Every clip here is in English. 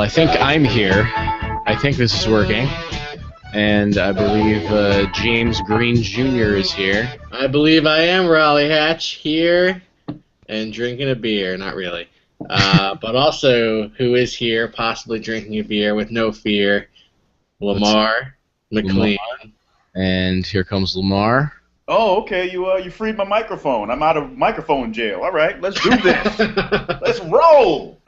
I think I'm here. I think this is working. And I believe James Green Jr. is here. I believe I am, Raleigh Hatch, here and drinking a beer. Not really. But also, who is here, possibly drinking a beer with no fear, Lamar McLean. And here comes Lamar. Oh, okay. You freed my microphone. I'm out of microphone jail. All right, let's do this. Let's roll.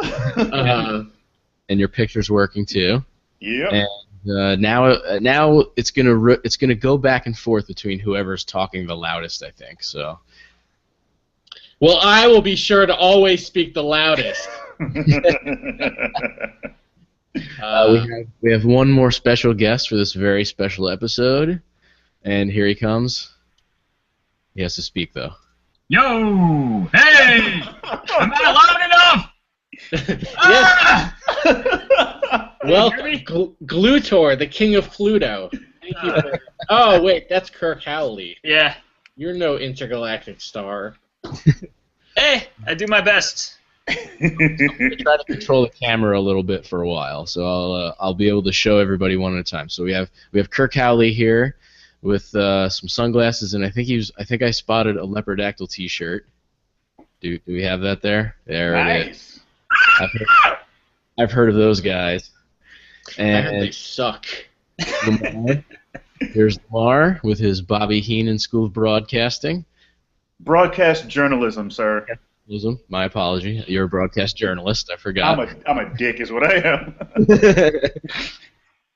And your picture's working too. Yeah. And now it's gonna go back and forth between whoever's talking the loudest, I think. So. Well, I will be sure to always speak the loudest. We have one more special guest for this very special episode, and here he comes. He has to speak, though. Yo! Hey! I'm not loud enough! Welcome, Glutor, the king of Pluto. Thank you for... Oh, wait, that's Kirk Howley. Yeah. You're no intergalactic star. Hey, I do my best. I'm gonna try to control the camera a little bit for a while, so I'll be able to show everybody one at a time. So we have Kirk Howley here with some sunglasses, and I think I spotted a leopardactyl T-shirt. Do we have that there? There nice. It is. I've heard of those guys. And I heard they suck. Lamar. Here's Lamar with his Bobby Heenan School of Broadcasting. Broadcast journalism, sir. My apology. You're a broadcast journalist. I forgot. I'm a dick, is what I am.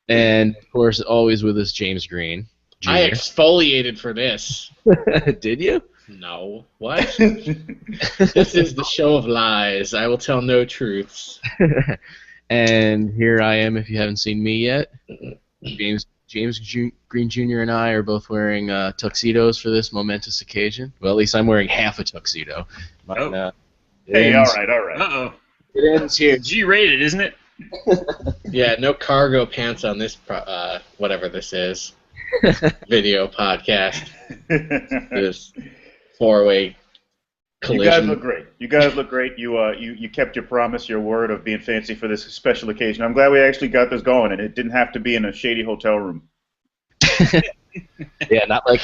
And of course, always with us, James Green Jr. I exfoliated for this. Did you? No. What? This is the show of lies. I will tell no truths. And here I am. If you haven't seen me yet, James Green Jr. and I are both wearing tuxedos for this momentous occasion. Well, at least I'm wearing half a tuxedo. Hey, all right. Uh-oh. It ends here. G-rated, isn't it? Yeah, no cargo pants on this, whatever this is, video podcast. This four-way collision. You guys look great. You kept your promise, your word of being fancy for this special occasion. I'm glad we actually got this going, and it didn't have to be in a shady hotel room. Yeah, not like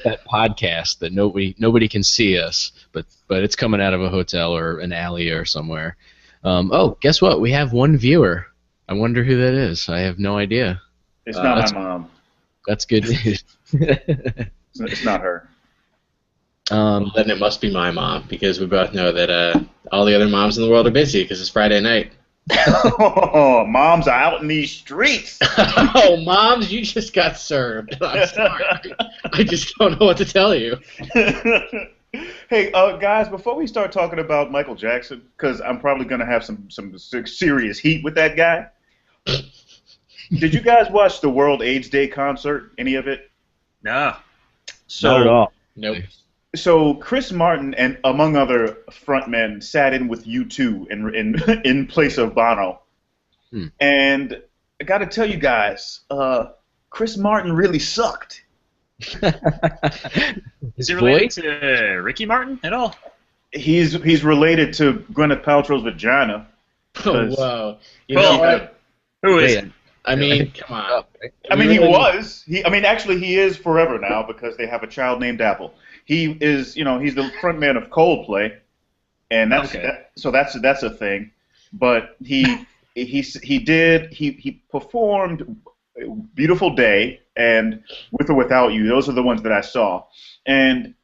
that podcast that nobody can see us, but it's coming out of a hotel or an alley or somewhere. Oh, guess what? We have one viewer. I wonder who that is. I have no idea. It's not my mom. That's good news. It's not her. Then it must be my mom, because we both know that all the other moms in the world are busy because it's Friday night. Oh, moms are out in these streets. Oh, moms, you just got served. I'm sorry. I just don't know what to tell you. Hey, guys, before we start talking about Michael Jackson, because I'm probably going to have some serious heat with that guy, did you guys watch the World AIDS Day concert, any of it? No. Not at all. Nope. So Chris Martin and among other frontmen sat in with U2 in place of Bono, and I got to tell you guys, Chris Martin really sucked. Is he related to Ricky Martin at all? He's related to Gwyneth Paltrow's vagina. Oh, wow. You Well, know what? Who is it? I mean, come on. I mean, he was. Actually, he is forever now because they have a child named Apple. He is, he's the front man of Coldplay, and that's that's a thing. But he performed Beautiful Day and With or Without You. Those are the ones that I saw, and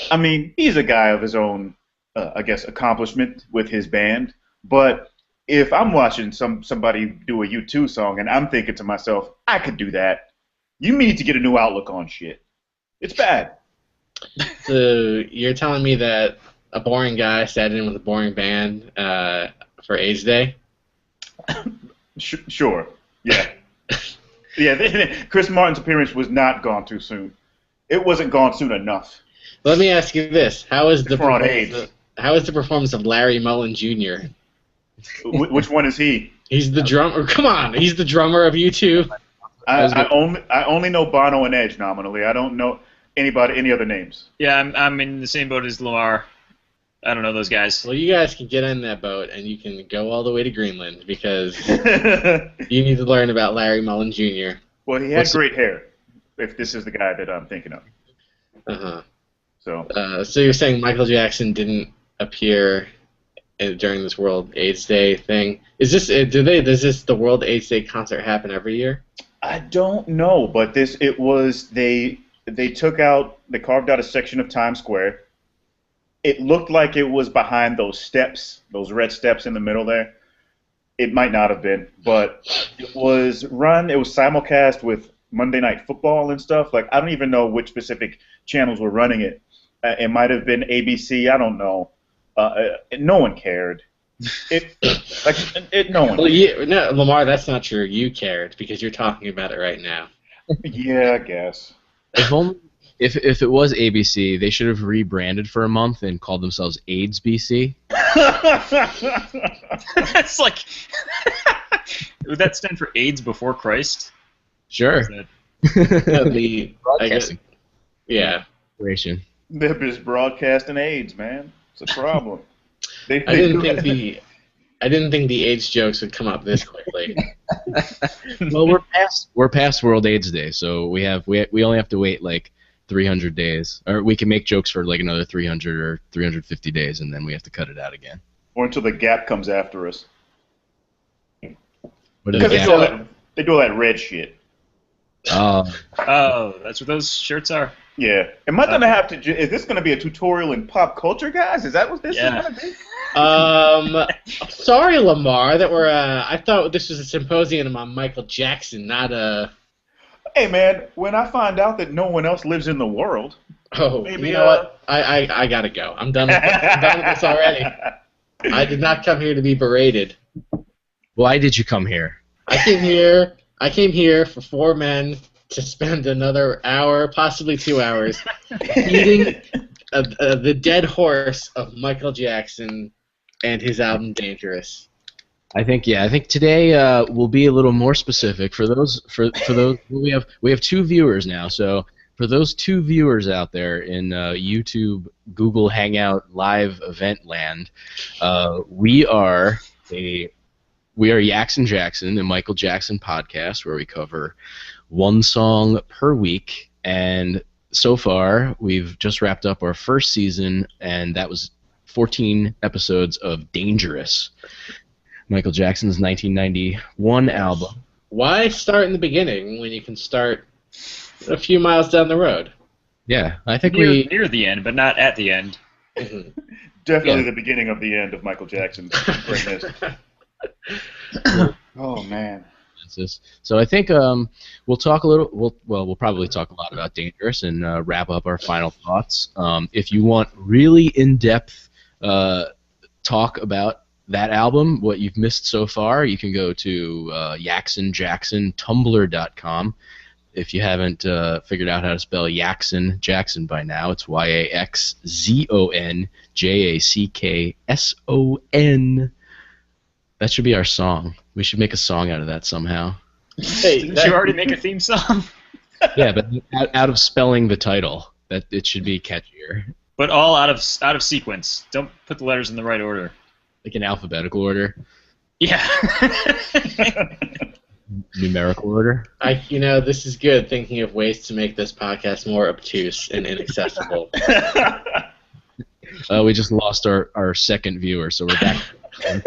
I mean, he's a guy of his own, I guess, accomplishment with his band. But if I'm watching somebody do a U2 song and I'm thinking to myself, I could do that, you need to get a new outlook on shit. It's bad. So you're telling me that a boring guy sat in with a boring band for AIDS Day? Sure. Yeah. Yeah. Chris Martin's appearance was not gone too soon. It wasn't gone soon enough. Let me ask you this: How is the performance of Larry Mullen Jr.? Which one is he? He's the drummer. Come on, he's the drummer of U2. I only know Bono and Edge nominally. I don't know any other names. Yeah, I'm in the same boat as Lamar. I don't know those guys. Well, you guys can get in that boat and you can go all the way to Greenland because Well, you need to learn about Larry Mullen Jr. he had What's great hair. If this is the guy that I'm thinking of, Uh-huh. so So you're saying Michael Jackson didn't appear during this World AIDS Day thing? Is this does the World AIDS Day concert happen every year? I don't know, but they carved out a section of Times Square. It looked like it was behind those steps, those red steps in the middle there. It might not have been, but it was simulcast with Monday Night Football and stuff. Like, I don't even know which specific channels were running it. It might have been ABC. I don't know. No one cared. No one. Well, no, Lamar, that's not true. You cared because you're talking about it right now. Yeah, I guess. If it was ABC, they should have rebranded for a month and called themselves AIDS BC. That's like. Would that stand for AIDS before Christ? Sure. Broadcasting. Yeah. Operation. They're just broadcasting AIDS, man. It's a problem. I didn't think the AIDS jokes would come up this quickly. Well, we're past World AIDS Day, so we only have to wait like 300 days, or we can make jokes for like another 300 or 350 days, and then we have to cut it out again. Or until the Gap comes after us. What is Because the they do all that red shit. Oh, That's what those shirts are? Yeah. Am I gonna have to? Is this gonna be a tutorial in pop culture, guys? Is that what this is gonna be? Sorry, Lamar, that I thought this was a symposium on Michael Jackson, not a. Hey, man. When I find out that no one else lives in the world, Oh, maybe, you know what? I gotta go. I'm done. I'm done with this already. I did not come here to be berated. why did you come here? I came here for 4 men to spend another hour, possibly 2 hours, eating the dead horse of Michael Jackson and his album Dangerous. I think today we'll be a little more specific for those we have 2 viewers now. So for those 2 viewers out there in YouTube, Google Hangout live event land, we are Yaxzon Jackson, the Michael Jackson podcast, where we cover 1 song per week, and so far we've just wrapped up our first season, and that was 14 episodes of Dangerous, Michael Jackson's 1991 album. Why start in the beginning when you can start a few miles down the road? Yeah, I think Near the end, but not at the end. definitely the beginning of the end of Michael Jackson's greatness. Oh man. So I think we'll talk a little. We'll probably talk a lot about Dangerous and wrap up our final thoughts. If you want really in-depth talk about that album, what you've missed so far, you can go to Yaxzon Jackson Tumblr.com. If you haven't figured out how to spell Yaxzon Jackson by now, it's YAXZON JACKSON. That should be our song. We should make a song out of that somehow. Hey, Didn't you already make a theme song? Yeah, but out of spelling the title, that it should be catchier. But all out of sequence. Don't put the letters in the right order. Like in alphabetical order, Yeah. numerical order. This is good, thinking of ways to make this podcast more obtuse and inaccessible. We just lost our second viewer, so we're back. I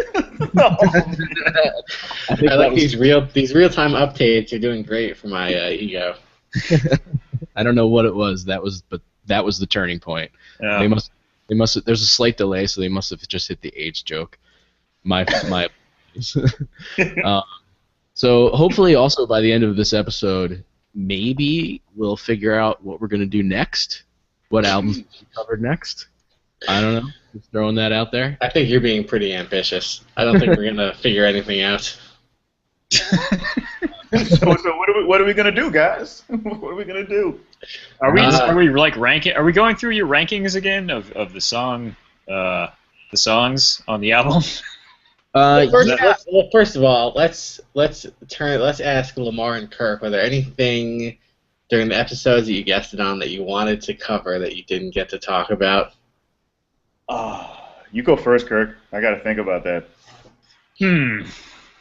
like these real-time updates. You're doing great for my ego. I don't know what it was. That was the turning point. Yeah. They must. There's a slight delay, so they must have just hit the age joke. My. So hopefully, also by the end of this episode, maybe we'll figure out what we're gonna do next. What albums we covered next? I don't know. Just throwing that out there. I think you're being pretty ambitious. I don't think we're gonna figure anything out. So what are we gonna do, guys? What are we gonna do? Are we like ranking? Are we going through your rankings again of the songs on the album? First of all, let's ask Lamar and Kirk, were there anything during the episodes that you guested on that you wanted to cover that you didn't get to talk about? Oh, You go first, Kirk. I got to think about that.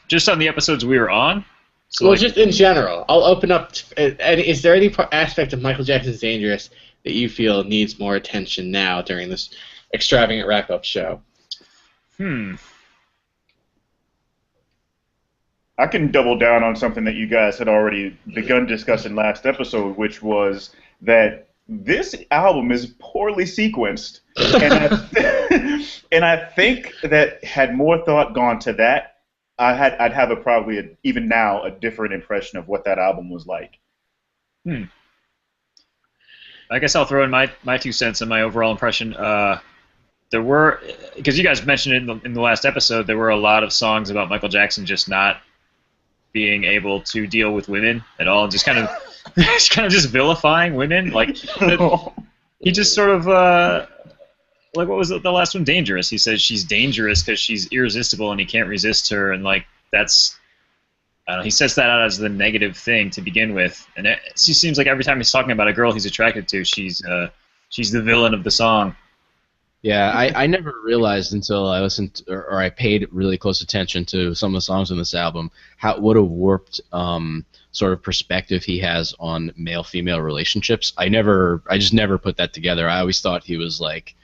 Just on the episodes we were on. So Well, like, just in general, I'll open up. And is there any aspect of Michael Jackson's Dangerous that you feel needs more attention now during this extravagant wrap-up show? I can double down on something that you guys had already begun discussing last episode, which was that this album is poorly sequenced, and I think that had more thought gone to that, I'd have even now a different impression of what that album was like. I guess I'll throw in my 2 cents on my overall impression. There were, because you guys mentioned it in the last episode, there were a lot of songs about Michael Jackson just not being able to deal with women at all, just kind of just vilifying women. Like he just sort of like, what was the last one? Dangerous. He says she's dangerous because she's irresistible and he can't resist her, and like that's, I don't know, he sets that out as the negative thing to begin with, and it seems like every time he's talking about a girl he's attracted to, she's the villain of the song. Yeah, I never realized until I listened or I paid really close attention to some of the songs on this album what a warped sort of perspective he has on male-female relationships. I just never put that together. I always thought he was like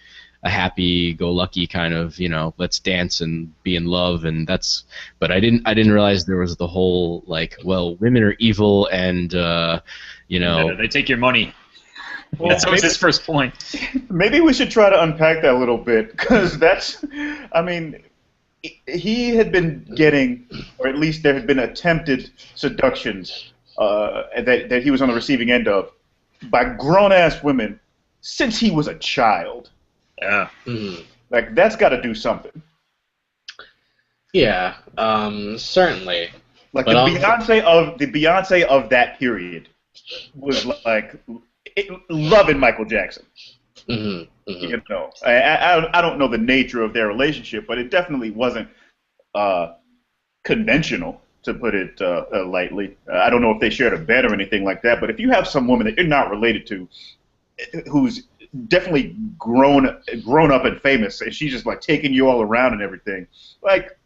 a happy-go-lucky kind of, let's dance and be in love, and that's. But I didn't realize there was the whole like, well, women are evil and they take your money. Well, that's always his first point. Maybe we should try to unpack that a little bit, because he had been getting, or at least there had been attempted seductions that he was on the receiving end of by grown-ass women since he was a child. Yeah. Like, that's got to do something. Yeah, certainly. Like, the Beyonce of that period was like loving Michael Jackson. I don't know the nature of their relationship, but it definitely wasn't conventional, to put it lightly. I don't know if they shared a bed or anything like that, but if you have some woman that you're not related to, who's definitely grown up and famous, and she's just like taking you all around and everything, like,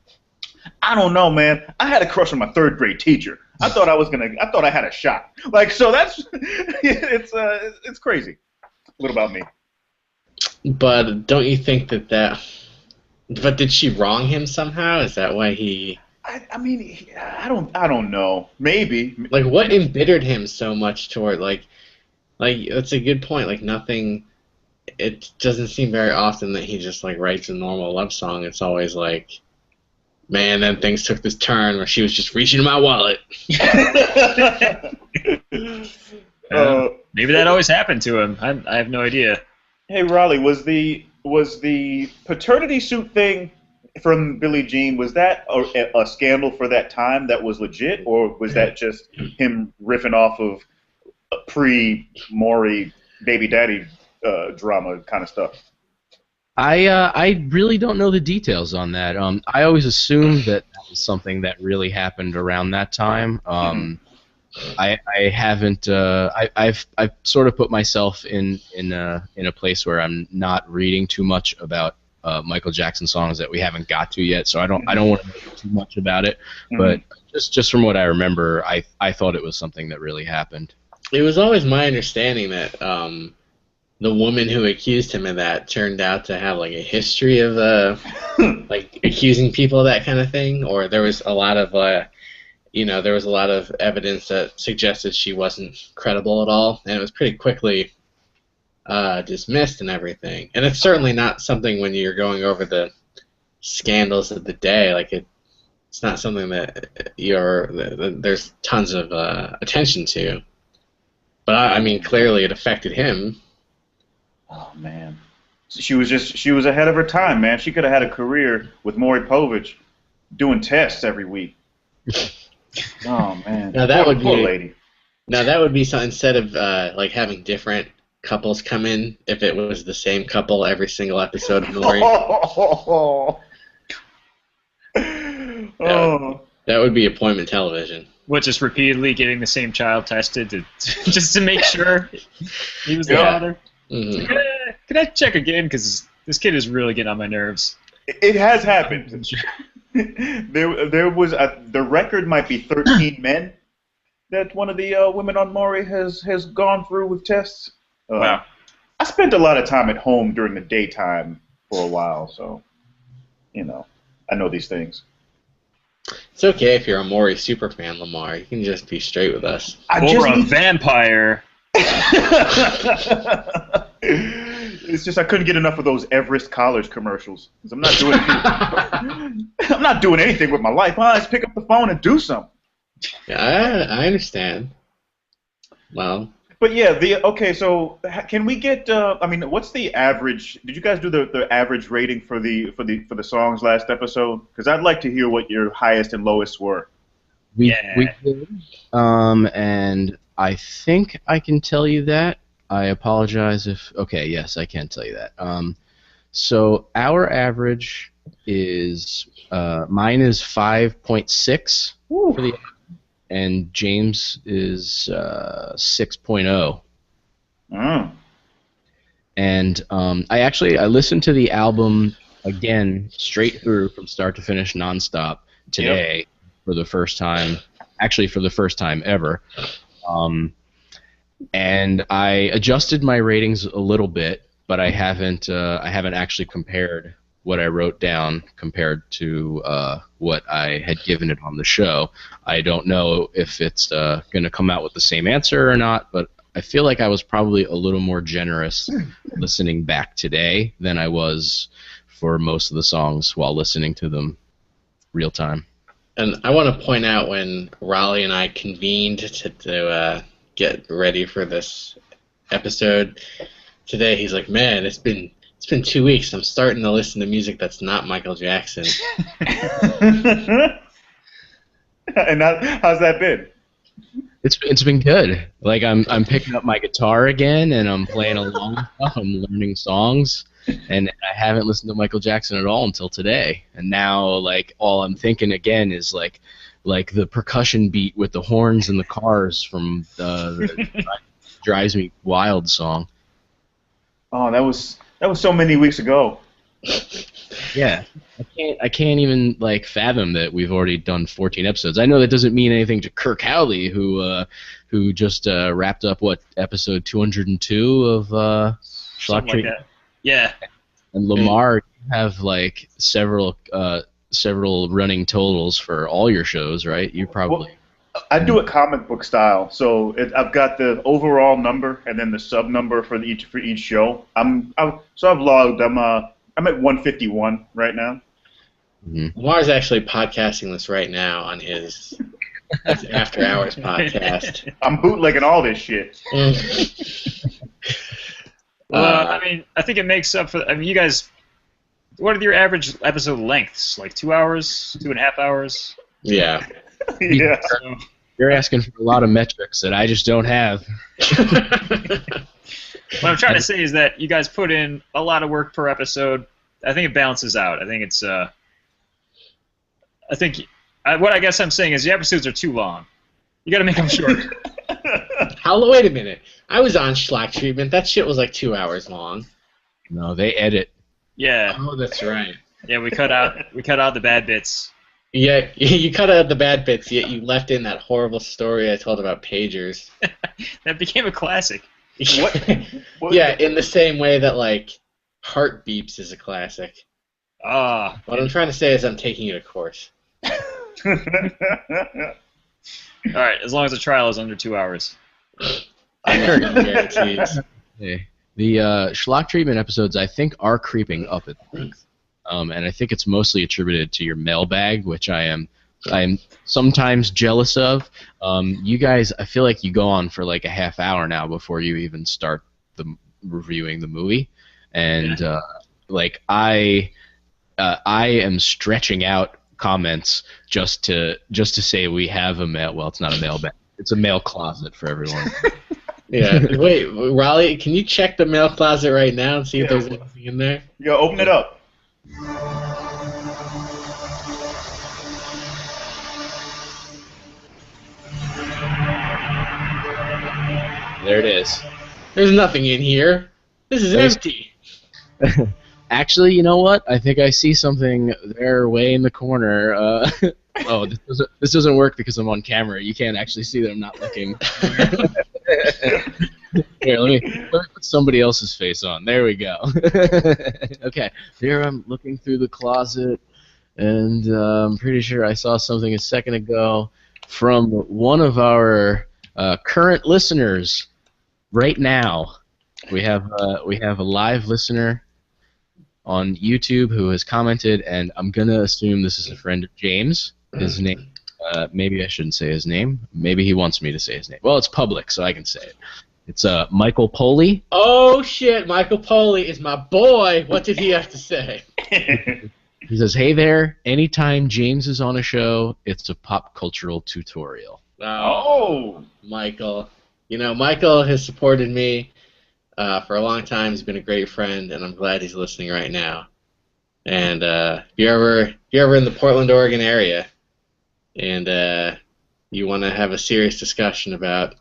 I don't know, man. I had a crush on my 3rd grade teacher. I thought I had a shot. Like, so that's it's crazy. What about me? But don't you think that? But did she wrong him somehow? Is that why he? I don't know. Maybe. Like, what embittered him so much toward like that's a good point. Like, nothing. It doesn't seem very often that he just like writes a normal love song. It's always like, man, then things took this turn where she was just reaching in my wallet. Maybe that always happened to him. I have no idea. Hey, Raleigh, was the paternity suit thing from Billie Jean, was that a scandal for that time that was legit, or was that just him riffing off of pre-Maury baby daddy drama kind of stuff? I really don't know the details on that. I always assumed that was something that really happened around that time. I haven't. I've sort of put myself in a place where I'm not reading too much about Michael Jackson songs that we haven't got to yet. So I don't want to know too much about it. But just from what I remember, I thought it was something that really happened. It was always my understanding that the woman who accused him of that turned out to have like a history of like accusing people of that kind of thing, or there was a lot of there was a lot of evidence that suggested she wasn't credible at all, and it was pretty quickly dismissed and everything. And it's certainly not something, when you're going over the scandals of the day, like it's not something that there's tons of attention to. But I mean, clearly it affected him. Oh man, she was ahead of her time, man. She could have had a career with Maury Povich doing tests every week. Oh man, now that poor lady. Now that would be something, instead of like having different couples come in, if it was the same couple every single episode of Maury. That would be appointment television. What, just repeatedly getting the same child tested just to make sure he was the father? Mm-hmm. Can I check again? Because This kid is really getting on my nerves. It has happened. There was the record might be 13 men that one of the women on Maury has gone through with tests. Wow. I spent a lot of time at home during the daytime for a while, so I know these things. It's okay if you're a Maury superfan, Lamar. You can just be straight with us. A vampire. It's just I couldn't get enough of those Everest College commercials. 'Cause I'm not doing anything. I'm not doing anything with my life. I just pick up the phone and do something. Yeah, I understand. Well. But yeah, okay. So can we get? What's the average? Did you guys do the average rating for the songs last episode? Because I'd like to hear what your highest and lowest were. We did. And I think I can tell you that. I apologize if... Okay, yes, I can tell you that. So our average is... mine is 5.6 for the... And James is 6.0. Oh. And I listened to the album again, straight through from start to finish, nonstop, today for the first time. Actually, for the first time ever. And I adjusted my ratings a little bit, but I haven't actually compared what I wrote down compared to what I had given it on the show. I don't know if it's going to come out with the same answer or not, but I feel like I was probably a little more generous listening back today than I was for most of the songs while listening to them real time. And I want to point out when Raleigh and I convened to get ready for this episode today, he's like, "Man, it's been 2 weeks. I'm starting to listen to music that's not Michael Jackson." And how's that been? It's been good. Like I'm picking up my guitar again and I'm playing along with stuff. I'm learning songs, and I haven't listened to Michael Jackson at all until today. And now, like, all I'm thinking again is like the percussion beat with the horns and the cars from the Drives Me Wild song. Oh, that was so many weeks ago. Yeah, I can't even like fathom that we've already done 14 episodes. I know that doesn't mean anything to Kirk Howley, who just wrapped up episode 202 of Schlock Treat. Like that. Yeah. And Lamar, you have like several running totals for all your shows, right? You probably. Well, I do it comic book style, so I've got the overall number and then the sub number for each show. I've logged. I'm at 151 right now. Mm-hmm. Lamar's actually podcasting this right now on his After Hours podcast. I'm bootlegging all this shit. I think it makes up for. You guys, what are your average episode lengths? Like 2 hours, 2.5 hours? Yeah. Yeah. So, You're asking for a lot of metrics that I just don't have. what I'm trying to say is that you guys put in a lot of work per episode. I think it balances out. I think it's. What I guess I'm saying is the episodes are too long. You got to make them short. Wait a minute. I was on Schlock Treatment. That shit was like 2 hours long. No, they edit. Yeah. Oh, that's right. Yeah, we cut out the bad bits. Yeah, you cut out the bad bits, yet you left in that horrible story I told about pagers. That became a classic. What? Yeah, in the same way that, like, Heart Beeps is a classic. Ah. What I'm trying to say is I'm taking you to court. All right, as long as the trial is under 2 hours. I'm not gonna guarantees. Hey, the Schlock Treatment episodes, I think, are creeping up at length. And I think it's mostly attributed to your mailbag, which I am sometimes jealous of. You guys, I feel like you go on for like a half hour now before you even start reviewing the movie, and I am stretching out comments just to say we have a mail. Well, it's not a mailbag; it's a mail closet for everyone. Yeah. Wait, Raleigh, can you check the mail closet right now and see if there's anything in there? Yeah, open it up. There it is. There's nothing in here. This is empty. Actually, you know what? I think I see something there way in the corner. Oh, this doesn't work because I'm on camera. You can't actually see that I'm not looking. Here, let me put somebody else's face on. There we go. Okay, here I'm looking through the closet, and I'm pretty sure I saw something a second ago from one of our current listeners right now. We have a live listener on YouTube who has commented, and I'm gonna assume this is a friend of James. His name, maybe I shouldn't say his name. Maybe he wants me to say his name. Well, it's public, so I can say it. It's Michael Poley. Oh shit, Michael Poley is my boy. What did he have to say? He says, "Hey there. Anytime James is on a show, it's a pop cultural tutorial." Oh, Michael. You know, Michael has supported me for a long time. He's been a great friend, and I'm glad he's listening right now. And if you're ever in the Portland, Oregon area, and you want to have a serious discussion about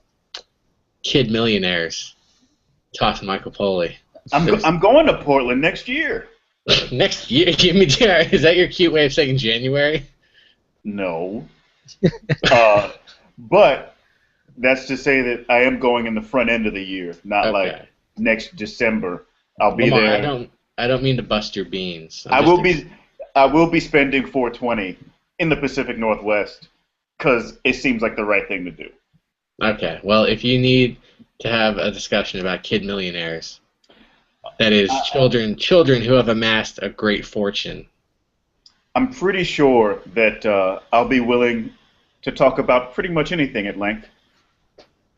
kid millionaires, talk to Michael Poley. I'm going to Portland next year. Next year? Is that your cute way of saying January? No. But that's to say that I am going in the front end of the year, not like next December. I'll be there. I don't mean to bust your beans. I will be spending 420 in the Pacific Northwest because it seems like the right thing to do. Okay. Well, if you need to have a discussion about kid millionaires, that is children who have amassed a great fortune. I'm pretty sure that I'll be willing to talk about pretty much anything at length,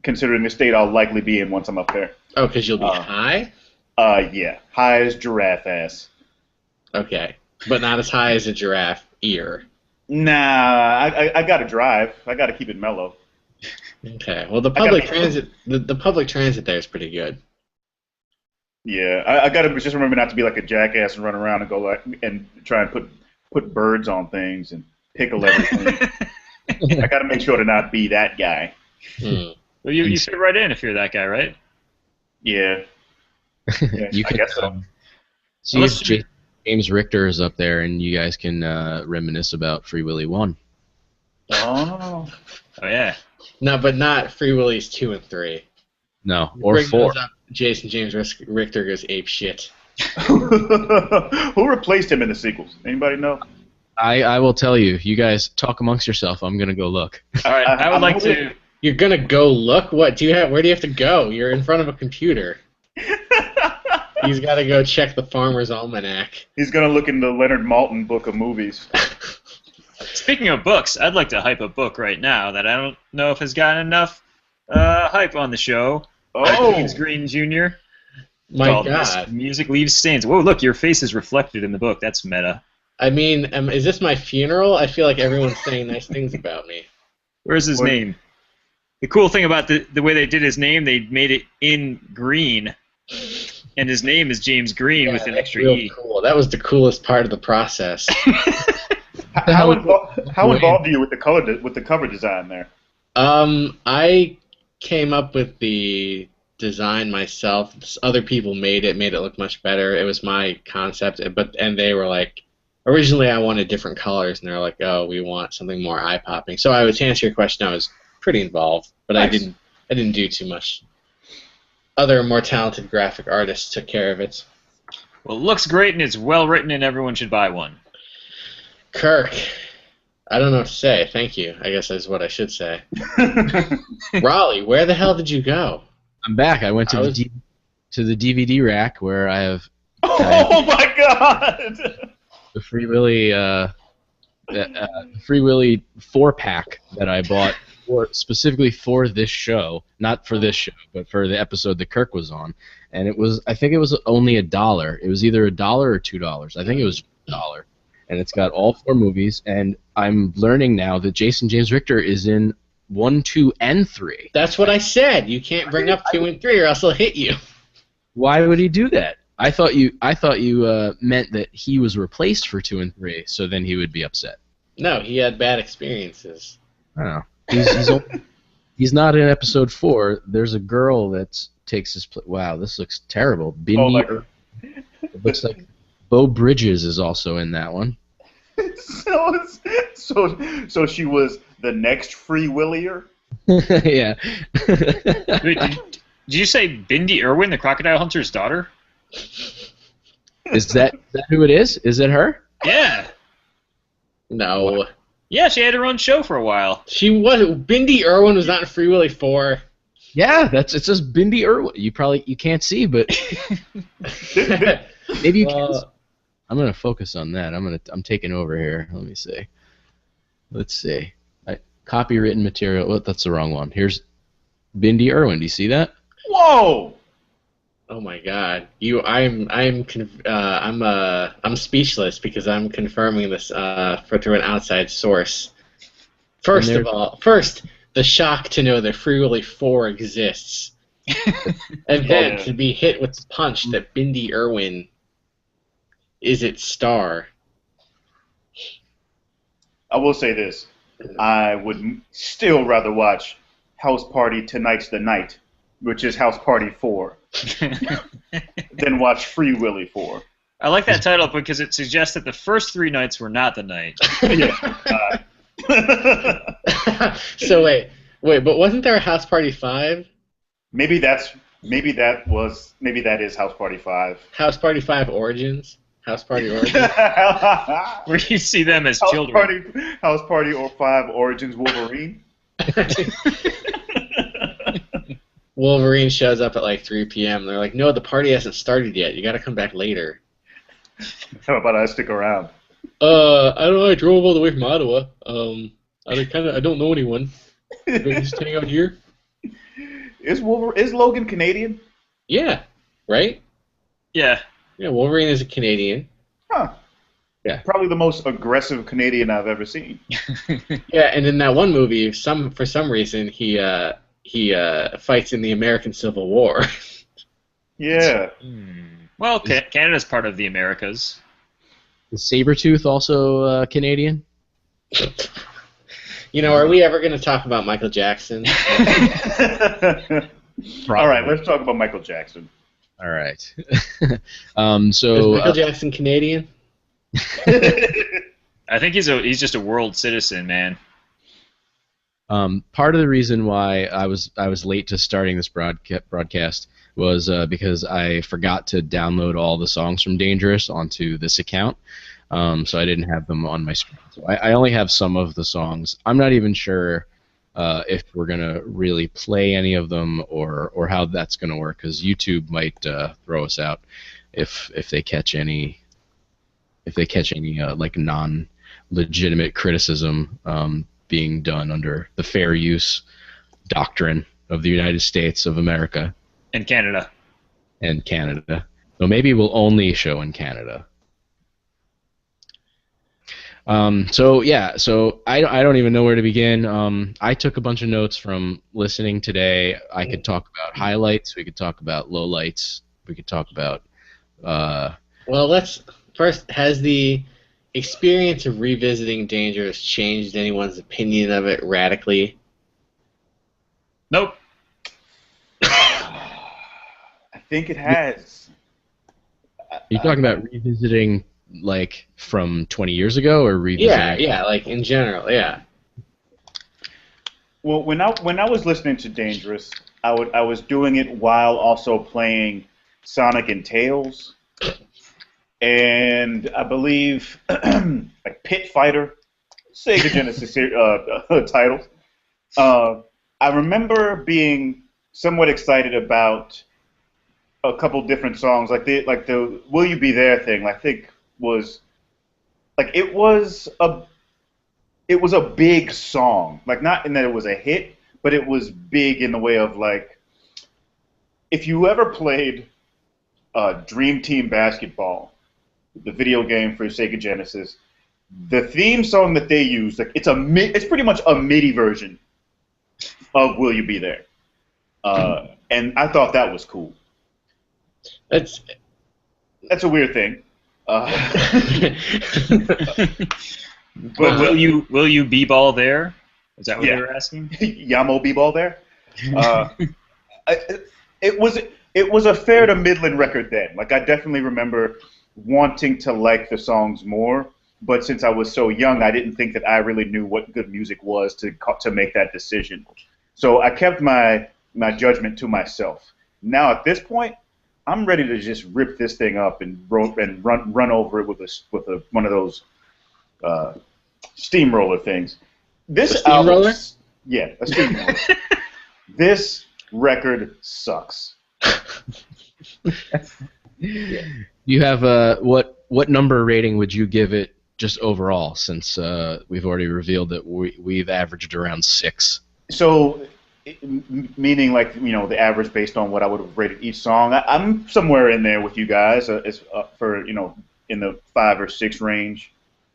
considering the state I'll likely be in once I'm up there. Oh, because you'll be high? Yeah. High as giraffe ass. Okay. But not as high as a giraffe ear. Nah, I gotta drive. I gotta keep it mellow. Okay. Well, the public transit there is pretty good. Yeah, I gotta just remember not to be like a jackass and run around and go and try and put birds on things and pickle everything. I gotta make sure to not be that guy. Well, you fit right in if you're that guy, right? Yeah. You I can guess so. see if James Richter is up there, and you guys can reminisce about Free Willy 1. Oh yeah. No, but not Free Willy's 2 and 3. No, or 4. Up, James Richter goes ape shit. Who replaced him in the sequels? Anybody know? I will tell you. You guys talk amongst yourself. I'm gonna go look. All right. I would like to. You're gonna go look? What do you have? Where do you have to go? You're in front of a computer. He's got to go check the Farmer's Almanac. He's gonna look in the Leonard Maltin book of movies. Speaking of books, I'd like to hype a book right now that I don't know if has gotten enough hype on the show. James Green Jr. My God. Music Leaves Stains. Whoa, look, your face is reflected in the book. That's meta. I mean, is this my funeral? I feel like everyone's saying nice things about me. Where's his name? The cool thing about the way they did his name, they made it in green. And his name is James Green with an extra E. Cool. That was the coolest part of the process. How involved are you with the cover design there? I came up with the design myself. Other people made it look much better. It was my concept, and they were like, originally I wanted different colors, and they're like, oh, we want something more eye-popping. So to answer your question, I was pretty involved, but nice. I didn't do too much. Other more talented graphic artists took care of it. Well, it looks great and it's well written, and everyone should buy one. Kirk, I don't know what to say. Thank you, I guess is what I should say. Raleigh, where the hell did you go? I'm back. I went to the DVD rack where I have. Oh my God! The Free Willy, Free Willy 4-pack that I bought specifically for this show, not for this show, but for the episode that Kirk was on, and I think it was only $1. It was either $1 or $2. I think it was $1, and it's got all 4 movies. And I'm learning now that James Richter is in 1, 2, and 3. That's what I said. You can't bring up 2 and 3, or else I'll hit you. Why would he do that? I thought you meant that he was replaced for 2 and 3, so then he would be upset. No, he had bad experiences. I don't know. He's not in episode 4. There's a girl that takes his place. Wow, this looks terrible. It looks like Beau Bridges is also in that one. So she was the next Free Willier? Yeah. Wait, did you say Bindi Irwin, the crocodile hunter's daughter? Is that who it is? Is it her? Yeah. No. What? Yeah, she had her own show for a while. She was. Bindi Irwin was not in Free Willy 4. Yeah, it says Bindi Irwin. You can't see, but maybe you can. I'm gonna focus on that. I'm taking over here. Let me see. Let's see. Copywritten material. Oh, that's the wrong one. Here's Bindi Irwin. Do you see that? Whoa! Oh my God! I'm speechless because I'm confirming this through an outside source. First, the shock to know that Free Willy 4 exists, and then to be hit with the punch that Bindi Irwin is its star. I will say this. I would still rather watch House Party Tonight's the Night, which is House Party 4, than watch Free Willy 4. I like that title because it suggests that the first 3 nights were not the night. So wait, but wasn't there a House Party 5? Maybe that is House Party 5. House Party 5 Origins? House Party Origins? Where you see them as children. House Party or 5 Origins Wolverine? Wolverine shows up at like 3 p.m. They're like, no, the party hasn't started yet. You gotta come back later. How about I stick around? I don't know. I drove all the way from Ottawa. I don't know anyone. Just hang out here. Is Logan Canadian? Yeah. Right? Yeah. Yeah, Wolverine is a Canadian. Huh. Yeah. Probably the most aggressive Canadian I've ever seen. Yeah, and in that one movie, for some reason, he fights in the American Civil War. Yeah. Well, Canada's part of the Americas. Is Sabretooth also Canadian? Are we ever going to talk about Michael Jackson? All right, let's talk about Michael Jackson. All right. Is Michael Jackson Canadian? I think he's just a world citizen, man. Part of the reason why I was late to starting this broadcast was because I forgot to download all the songs from Dangerous onto this account, so I didn't have them on my screen. So I only have some of the songs. I'm not even sure if we're gonna really play any of them or how that's gonna work, because YouTube might throw us out if they catch any like non-legitimate criticism being done under the fair use doctrine of the United States of America. And Canada. And Canada. So maybe we'll only show in Canada. So I don't even know where to begin. I took a bunch of notes from listening today. I could talk about highlights. We could talk about lowlights. We could talk about... Well, let's... First, has the experience of revisiting Dangerous changed anyone's opinion of it radically? Nope. I think it has. You're talking about revisiting, like, from 20 years ago, or revisiting? Yeah, like, in general, yeah. Well, when I was listening to Dangerous, I was doing it while also playing Sonic and Tails. And I believe like Pit Fighter, Sega Genesis titles. I remember being somewhat excited about a couple different songs, like the "Will You Be There" thing. I think was like it was a big song, like not in that it was a hit, but it was big in the way of like if you ever played Dream Team Basketball, the video game for Sega Genesis, the theme song that they use, like it's pretty much a MIDI version of "Will You Be There," and I thought that was cool. That's a weird thing. But will you b-ball there? Is that what they were asking? Yamo b-ball there. It was a fair to middling record then. Like I definitely remember wanting to like the songs more. But since I was so young, I didn't think that I really knew what good music was to make that decision. So I kept my judgment to myself. Now at this point, I'm ready to just rip this thing up and run over it with one of those steamroller things. This A steamroller? Yeah, a steamroller. This record sucks. You have what number rating would you give it just overall? Since we've already revealed that we've averaged around 6. So, meaning like the average based on what I would have rated each song. I'm somewhere in there with you guys, for in the 5 or 6 range,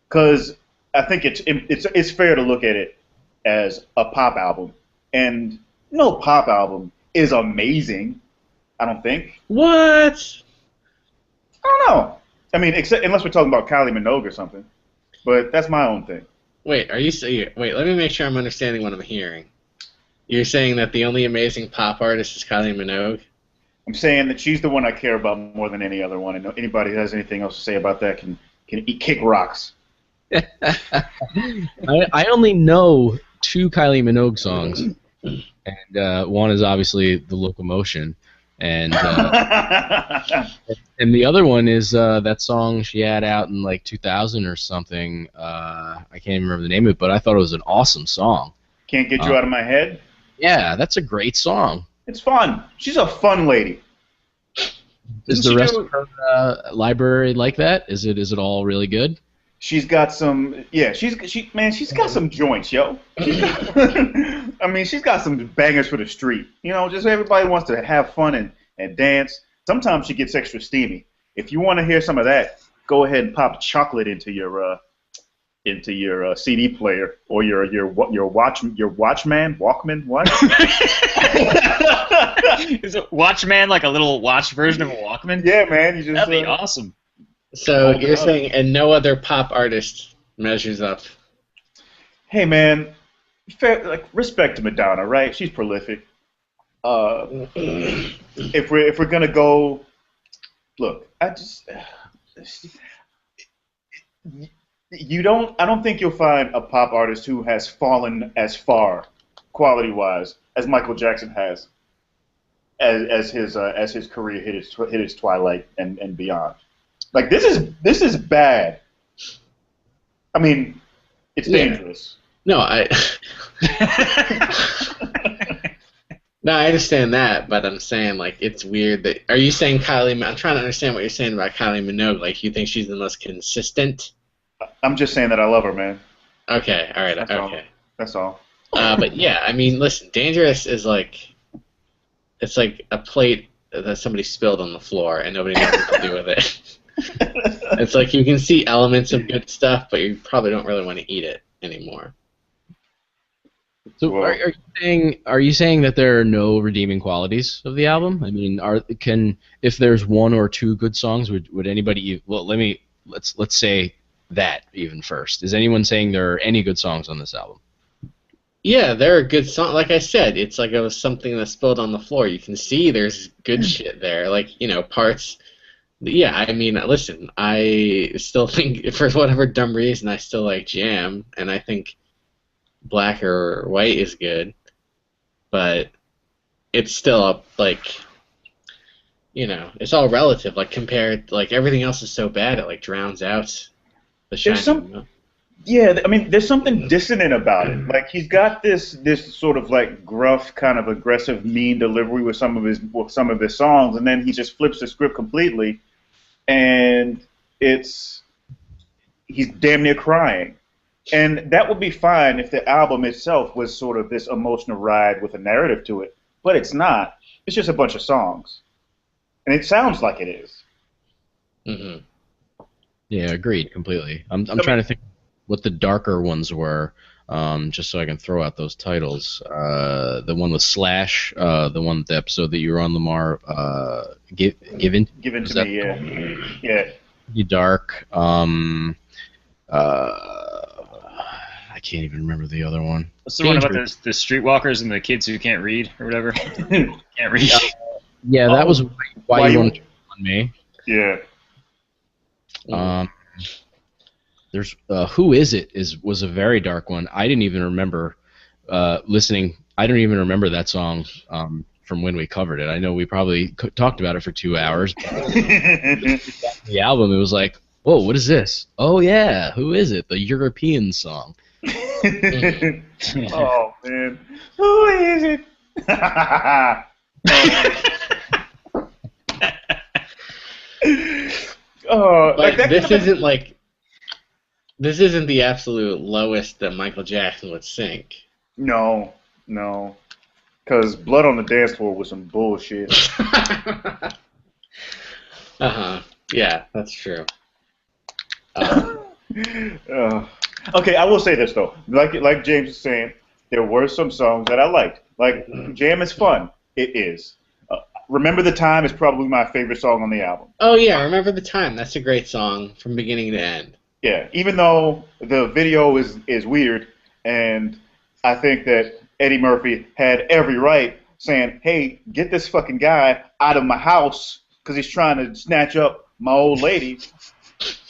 because I think it's fair to look at it as a pop album, and no pop album is amazing. I don't think. What? I don't know. I mean, unless we're talking about Kylie Minogue or something, but that's my own thing. Wait, wait, let me make sure I'm understanding what I'm hearing. You're saying that the only amazing pop artist is Kylie Minogue? I'm saying that she's the one I care about more than any other one, and anybody who has anything else to say about that can kick rocks. I only know 2 Kylie Minogue songs, and one is obviously "The Locomotion," and and the other one is that song she had out in like 2000 or something. I can't even remember the name of it, but I thought it was an awesome song. Can't Get You Out of My Head? Yeah, that's a great song. It's fun. She's a fun lady. Is the rest of her library like that? Is it all really good? She's got some, she's got some joints, yo. I mean, she's got some bangers for the street. Just everybody wants to have fun and dance. Sometimes she gets extra steamy. If you want to hear some of that, go ahead and pop chocolate into your CD player or your Walkman. What? Is it Watchman like a little watch version of a Walkman? Yeah, man. That'd be awesome. So you're saying, and no other pop artist measures up? Hey, man, respect to Madonna, right? She's prolific. If we're gonna go, look, I don't think you'll find a pop artist who has fallen as far, quality-wise, as Michael Jackson has, as his career hit its twilight and beyond. Like this is bad. I mean, it's dangerous. No, No, I understand that, but I'm saying like it's weird that. Are you saying Kylie? I'm trying to understand what you're saying about Kylie Minogue. Like you think she's the most consistent? I'm just saying that I love her, man. Okay, all right, okay. That's all. But yeah, I mean, listen, dangerous is it's like a plate that somebody spilled on the floor and nobody knows what to do with it. It's like you can see elements of good stuff, but you probably don't really want to eat it anymore. So are you saying that there are no redeeming qualities of the album? I mean, if there's 1 or 2 good songs, would anybody? Well, let's say that even first. Is anyone saying there are any good songs on this album? Yeah, there are good songs. Like I said, it's like it was something that spilled on the floor. You can see there's good shit there. Like parts. Yeah, I mean, listen, I still think, for whatever dumb reason, I still like Jam, and I think Black or White is good, but it's still, it's all relative, compared, everything else is so bad, it, drowns out the shine. Yeah, I mean, there's something dissonant about it. Like, he's got this sort of, gruff, kind of aggressive, mean delivery with some of his songs, and then he just flips the script completely, and he's damn near crying. And that would be fine if the album itself was sort of this emotional ride with a narrative to it, but it's not. It's just a bunch of songs, and it sounds like it is. Mm-hmm. Yeah, agreed completely. I'm trying to think what the darker ones were, just so I can throw out those titles. The one with Slash, the episode that you were on, Lamar, Given to Me, yeah. Pretty dark. I can't even remember the other one. What's the one about the streetwalkers and the kids who can't read or whatever? Can't read. Yeah, that was why you wanted to on me. Yeah. Um, there's Who Is It was a very dark one. I didn't even remember listening. I don't even remember that song from when we covered it. I know we probably talked about it for 2 hours. The album, it was like, whoa, what is this? Oh yeah, Who Is It? The European song. Oh man, who is it? Oh, like that this isn't the absolute lowest that Michael Jackson would sink. No, because Blood on the Dance Floor was some bullshit. Yeah, that's true. Okay, I will say this though. Like James was saying, there were some songs that I liked. Like Jam is fun. It is. Remember the Time is probably my favorite song on the album. Oh yeah, Remember the Time. That's a great song from beginning to end. Yeah, even though the video is weird, and I think that Eddie Murphy had every right saying, "Hey, get this fucking guy out of my house because he's trying to snatch up my old lady."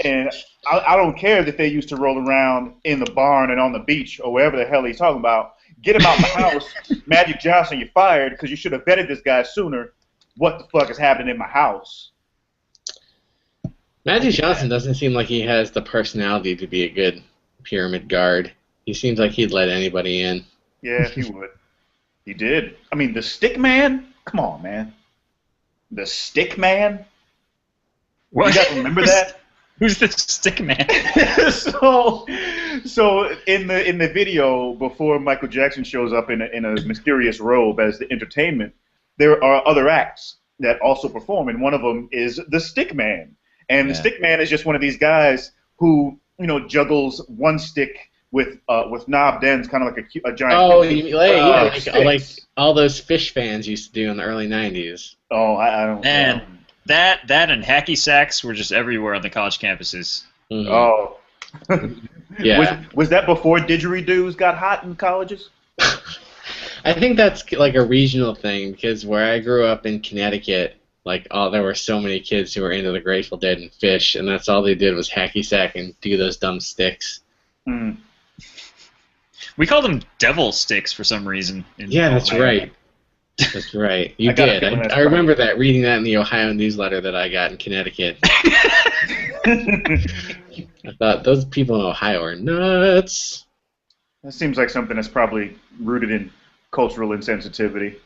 And I don't care that they used to roll around in the barn and on the beach or wherever the hell he's talking about. Get him out my house. Magic Johnson, you're fired because you should have vetted this guy sooner. What the fuck is happening in my house? Magic Johnson doesn't seem like he has the personality to be a good pyramid guard. He seems like he'd let anybody in. Yeah, he would. He did. I mean, the Stick Man? Come on, man. The Stick Man? What? You guys remember that? Who's the Stick Man? so in the video, before Michael Jackson shows up in a mysterious robe as the entertainment, there are other acts that also perform, and one of them is the Stick Man. And the Stick Man is just one of these guys who, juggles one stick with knobbed ends, kind of like a giant. Oh, like all those Fish fans used to do in the early '90s. Oh, I don't. And that and hacky sacks were just everywhere on the college campuses. Mm-hmm. Oh. Yeah. Was that before didgeridoos got hot in colleges? I think that's like a regional thing because where I grew up in Connecticut, there were so many kids who were into the Grateful Dead and Fish, and that's all they did was hacky sack and do those dumb sticks. Mm. We called them devil sticks for some reason. Yeah, that's right. That's right. You did. I remember that, reading that in the Ohio newsletter that I got in Connecticut. I thought, those people in Ohio are nuts. That seems like something that's probably rooted in cultural insensitivity.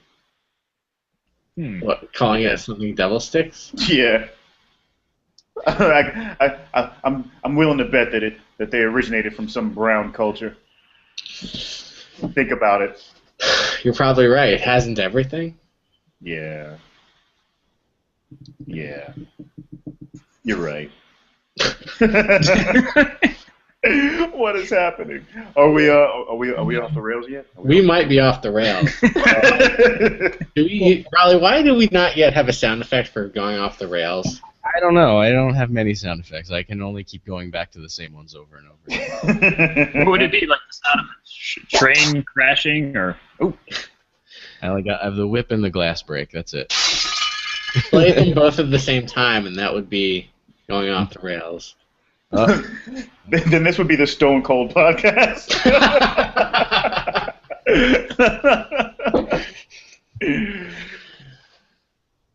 What, calling it something devil sticks? Yeah. I'm willing to bet that they originated from some brown culture. Think about it. You're probably right. Hasn't everything? Yeah. Yeah. You're right. What is happening? Are we off the rails yet? We might be off the rails. Riley, why do we not yet have a sound effect for going off the rails? I don't know. I don't have many sound effects. I can only keep going back to the same ones over and over. What would it be, like the sound of a train crashing, or? Oh, I have the whip and the glass break. That's it. Play them both at the same time, and that would be going off the rails. Then this would be the Stone Cold podcast.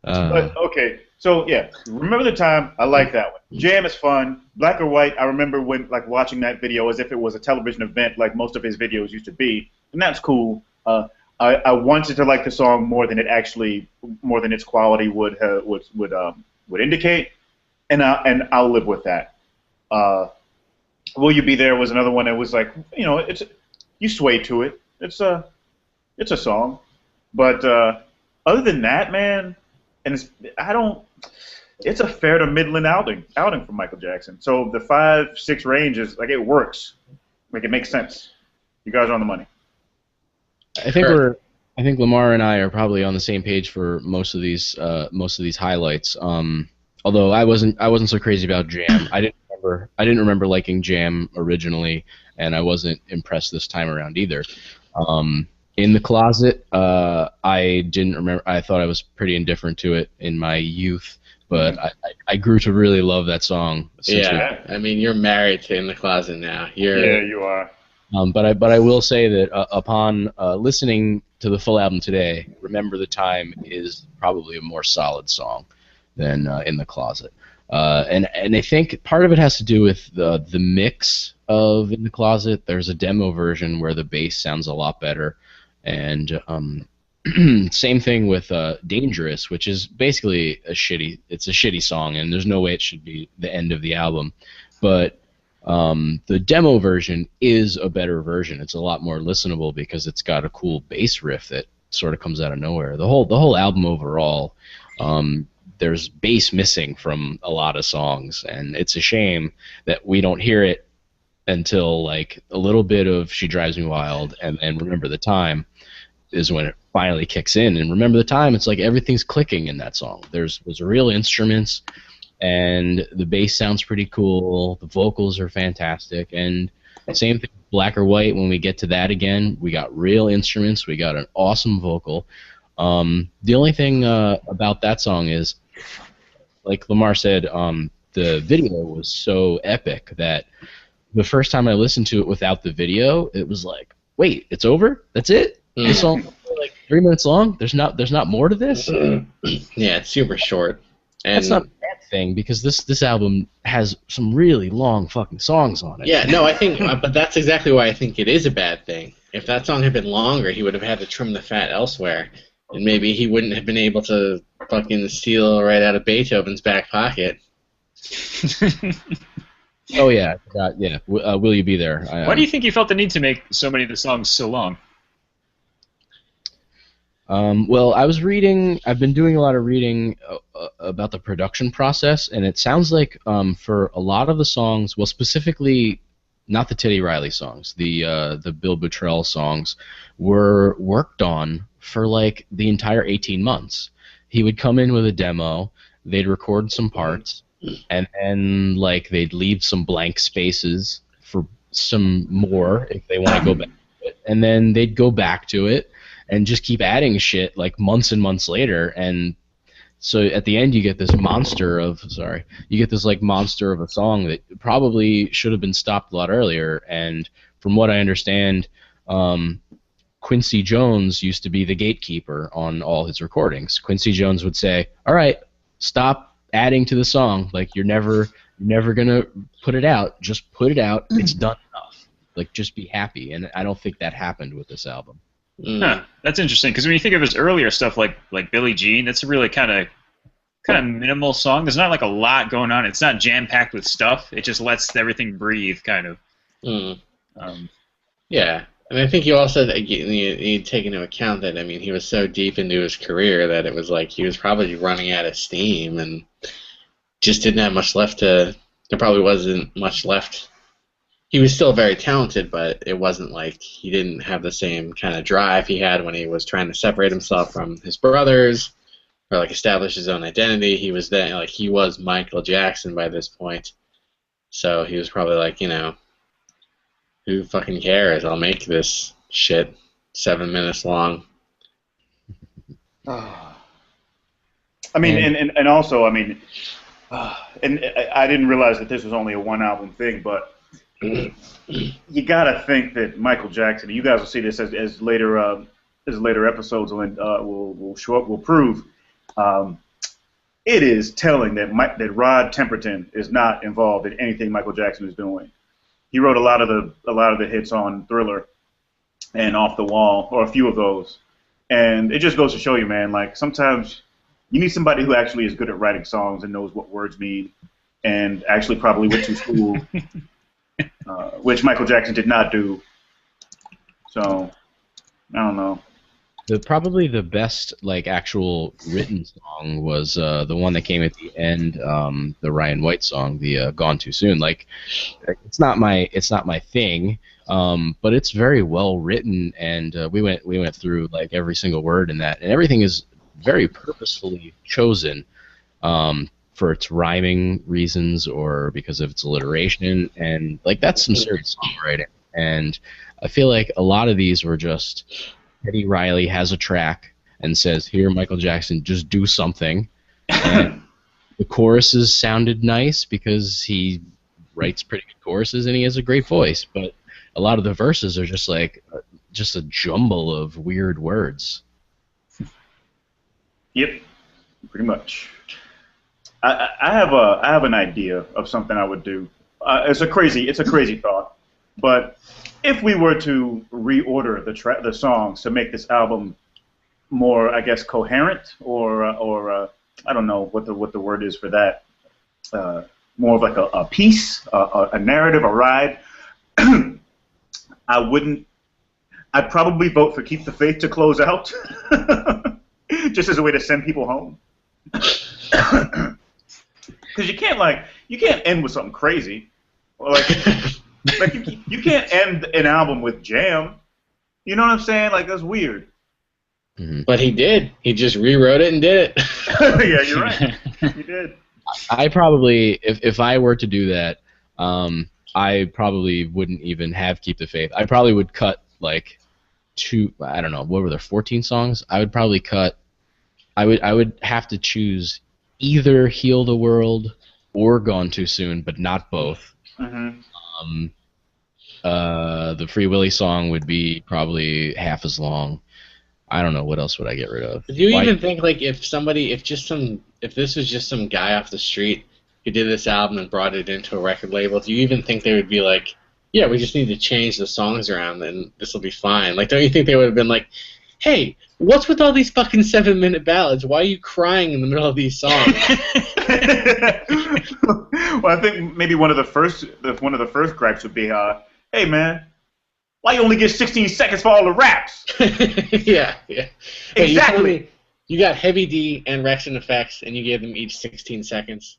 But, okay, so yeah, Remember the Time. I like that one. Jam is fun. Black or White. I remember watching that video as if it was a television event, like most of his videos used to be, and that's cool. I wanted to like the song more than its quality would indicate, and I'll live with that. Will You Be There was another one that was like, you sway to it. It's a song, but other than that, man, it's a fair to middling outing for Michael Jackson. So the 5-6 range is like, it works, like it makes sense. You guys are on the money. I think Lamar and I are probably on the same page for most of these highlights. Although I wasn't so crazy about Jam. I didn't remember liking Jam originally, and I wasn't impressed this time around either. In the Closet, I didn't remember. I thought I was pretty indifferent to it in my youth, but I grew to really love that song since we. Yeah, I mean, you're married to In the Closet now. Yeah, you are. But I will say that upon listening to the full album today, "Remember the Time" is probably a more solid song than "In the Closet," and I think part of it has to do with the mix of "In the Closet." There's a demo version where the bass sounds a lot better, and same thing with "Dangerous," which is basically it's a shitty song, and there's no way it should be the end of the album, but the demo version is a better version. It's a lot more listenable because it's got a cool bass riff that sort of comes out of nowhere. The whole album overall, there's bass missing from a lot of songs, and it's a shame that we don't hear it until like a little bit of "She Drives Me Wild" and "Remember the Time" is when it finally kicks in. And "Remember the Time," it's like everything's clicking in that song. There's real instruments, and the bass sounds pretty cool. The vocals are fantastic, and same thing, Black or White. When we get to that again, we got real instruments. We got an awesome vocal. The only thing about that song is, like Lamar said, the video was so epic that the first time I listened to it without the video, it was like, wait, it's over? That's it? This song is like 3 minutes long? There's not more to this? Yeah, it's super short. And that's not a bad thing because this album has some really long fucking songs on it. yeah, no, I think, but that's exactly why I think it is a bad thing. If that song had been longer, he would have had to trim the fat elsewhere, and maybe he wouldn't have been able to fucking steal right out of Beethoven's back pocket. Oh yeah, yeah. Will You Be There? Why do you think you felt the need to make so many of the songs so long? Well, I've been doing a lot of reading about the production process, and it sounds like for a lot of the songs, well, specifically not the Teddy Riley songs, the Bill Bottrell songs, were worked on for like the entire 18 months. He would come in with a demo, they'd record some parts, and then like they'd leave some blank spaces for some more if they want to go back to it, and then they'd go back to it and just keep adding shit like months and months later, and so at the end you get this monster of a song that probably should have been stopped a lot earlier. And from what I understand, Quincy Jones used to be the gatekeeper on all his recordings. Quincy Jones would say, "All right, stop adding to the song. Like you're never gonna put it out. Just put it out. It's done enough. Like just be happy." And I don't think that happened with this album. Huh, that's interesting because when you think of his earlier stuff, like Billie Jean, that's a really kind of minimal song. There's not like a lot going on. It's not jam packed with stuff. It just lets everything breathe, kind of. Yeah, and I think you also you take into account that he was so deep into his career that it was like he was probably running out of steam and just didn't have much left to. There probably wasn't much left. He was still very talented, but it wasn't like he didn't have the same kind of drive he had when he was trying to separate himself from his brothers or like establish his own identity. He was then like he was Michael Jackson by this point, so he was probably like, who fucking cares? I'll make this shit 7 minutes long. I mean, and also, and I didn't realize that this was only a one album thing, but you gotta think that Michael Jackson. You guys will see this as later episodes will prove. It is telling that Rod Temperton is not involved in anything Michael Jackson is doing. He wrote a lot of the hits on Thriller and Off the Wall, or a few of those, and it just goes to show you, man. Like sometimes you need somebody who actually is good at writing songs and knows what words mean, and actually probably went to school. Which Michael Jackson did not do. So, I don't know. Probably the best like actual written song was the one that came at the end, the Ryan White song, the "Gone Too Soon." Like, it's not my thing, but it's very well written, and we went through like every single word in that, and everything is very purposefully chosen. For its rhyming reasons or because of its alliteration, and like that's some serious songwriting. And I feel like a lot of these were just Teddy Riley has a track and says, "Here, Michael Jackson, just do something." And the choruses sounded nice because he writes pretty good choruses and he has a great voice. But a lot of the verses are just like just a jumble of weird words. Yep, pretty much. I have an idea of something I would do. It's a crazy thought, but if we were to reorder the songs to make this album more, I guess, coherent, or I don't know what the word is for that, more of like a piece, a narrative, a ride. I'd probably vote for Keep the Faith to close out, just as a way to send people home. Because you can't end with something crazy, like you can't end an album with Jam. You know what I'm saying? Like, that's weird. Mm-hmm. But he did. He just rewrote it and did it. Yeah, you're right. He did. I probably, if I were to do that, I probably wouldn't even have Keep the Faith. I probably would cut like I don't know, what were there, 14 songs? I would probably cut. I would have to choose either Heal the World or Gone Too Soon, but not both. Mm-hmm. The Free Willy song would be probably half as long. I don't know, what else would I get rid of? Do you even think, like, if this was just some guy off the street who did this album and brought it into a record label, do you even think they would be like, yeah, we just need to change the songs around and this will be fine? Like, don't you think they would have been like, hey, what's with all these fucking 7-minute ballads? Why are you crying in the middle of these songs? Well, I think maybe one of the first gripes would be, hey man, why you only get 16 seconds for all the raps? Yeah. Exactly. You got Heavy D and Rex and Effects, and you gave them each 16 seconds.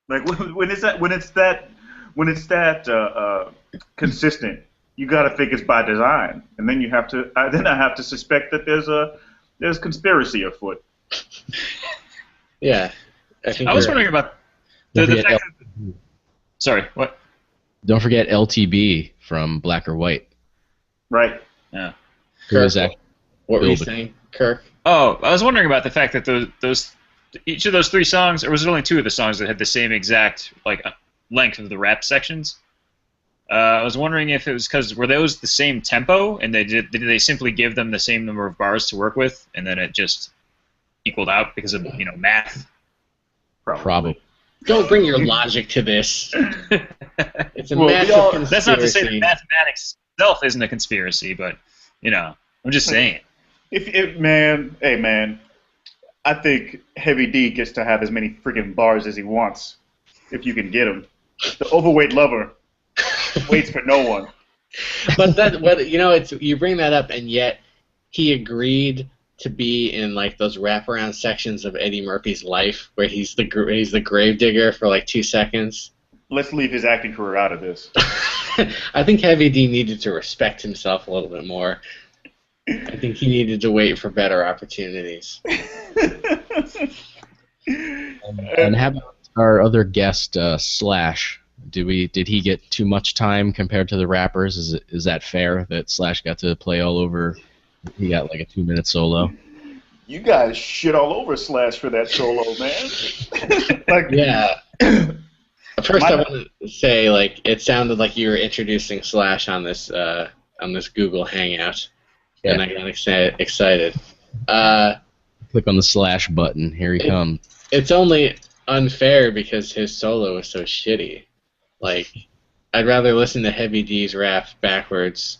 Like when it's that consistent, you got to think it's by design, and then I have to suspect that there's conspiracy afoot. Yeah, I was wondering about the fact that, sorry, what? Don't forget LTB from Black or White. Right. Yeah. What were you saying, Kirk? Oh, I was wondering about the fact that those each of those 3 songs, or was it only 2 of the songs that had the same exact length of the rap sections? I was wondering if it was because were those the same tempo, and did they simply give them the same number of bars to work with, and then it just equaled out because of math? Probably. Don't bring your logic to this. It's a massive conspiracy. That's not to say that mathematics itself isn't a conspiracy, but I'm just saying. Hey man, I think Heavy D gets to have as many freaking bars as he wants, if you can get him. The overweight lover waits for no one. But you bring that up, and yet he agreed to be in like those wraparound sections of Eddie Murphy's life, where he's the gravedigger for like 2 seconds. Let's leave his acting career out of this. I think Heavy D needed to respect himself a little bit more. I think he needed to wait for better opportunities. And how about our other guest, Slash? Did he get too much time compared to the rappers? Is that fair that Slash got to play all over? He got like a 2-minute solo. You guys shit all over Slash for that solo, man. Yeah. First, I want to say, it sounded like you were introducing Slash on this Google Hangout, and I got excited. Click on the Slash button. Here he comes. It's only unfair because his solo is so shitty. I'd rather listen to Heavy D's rap backwards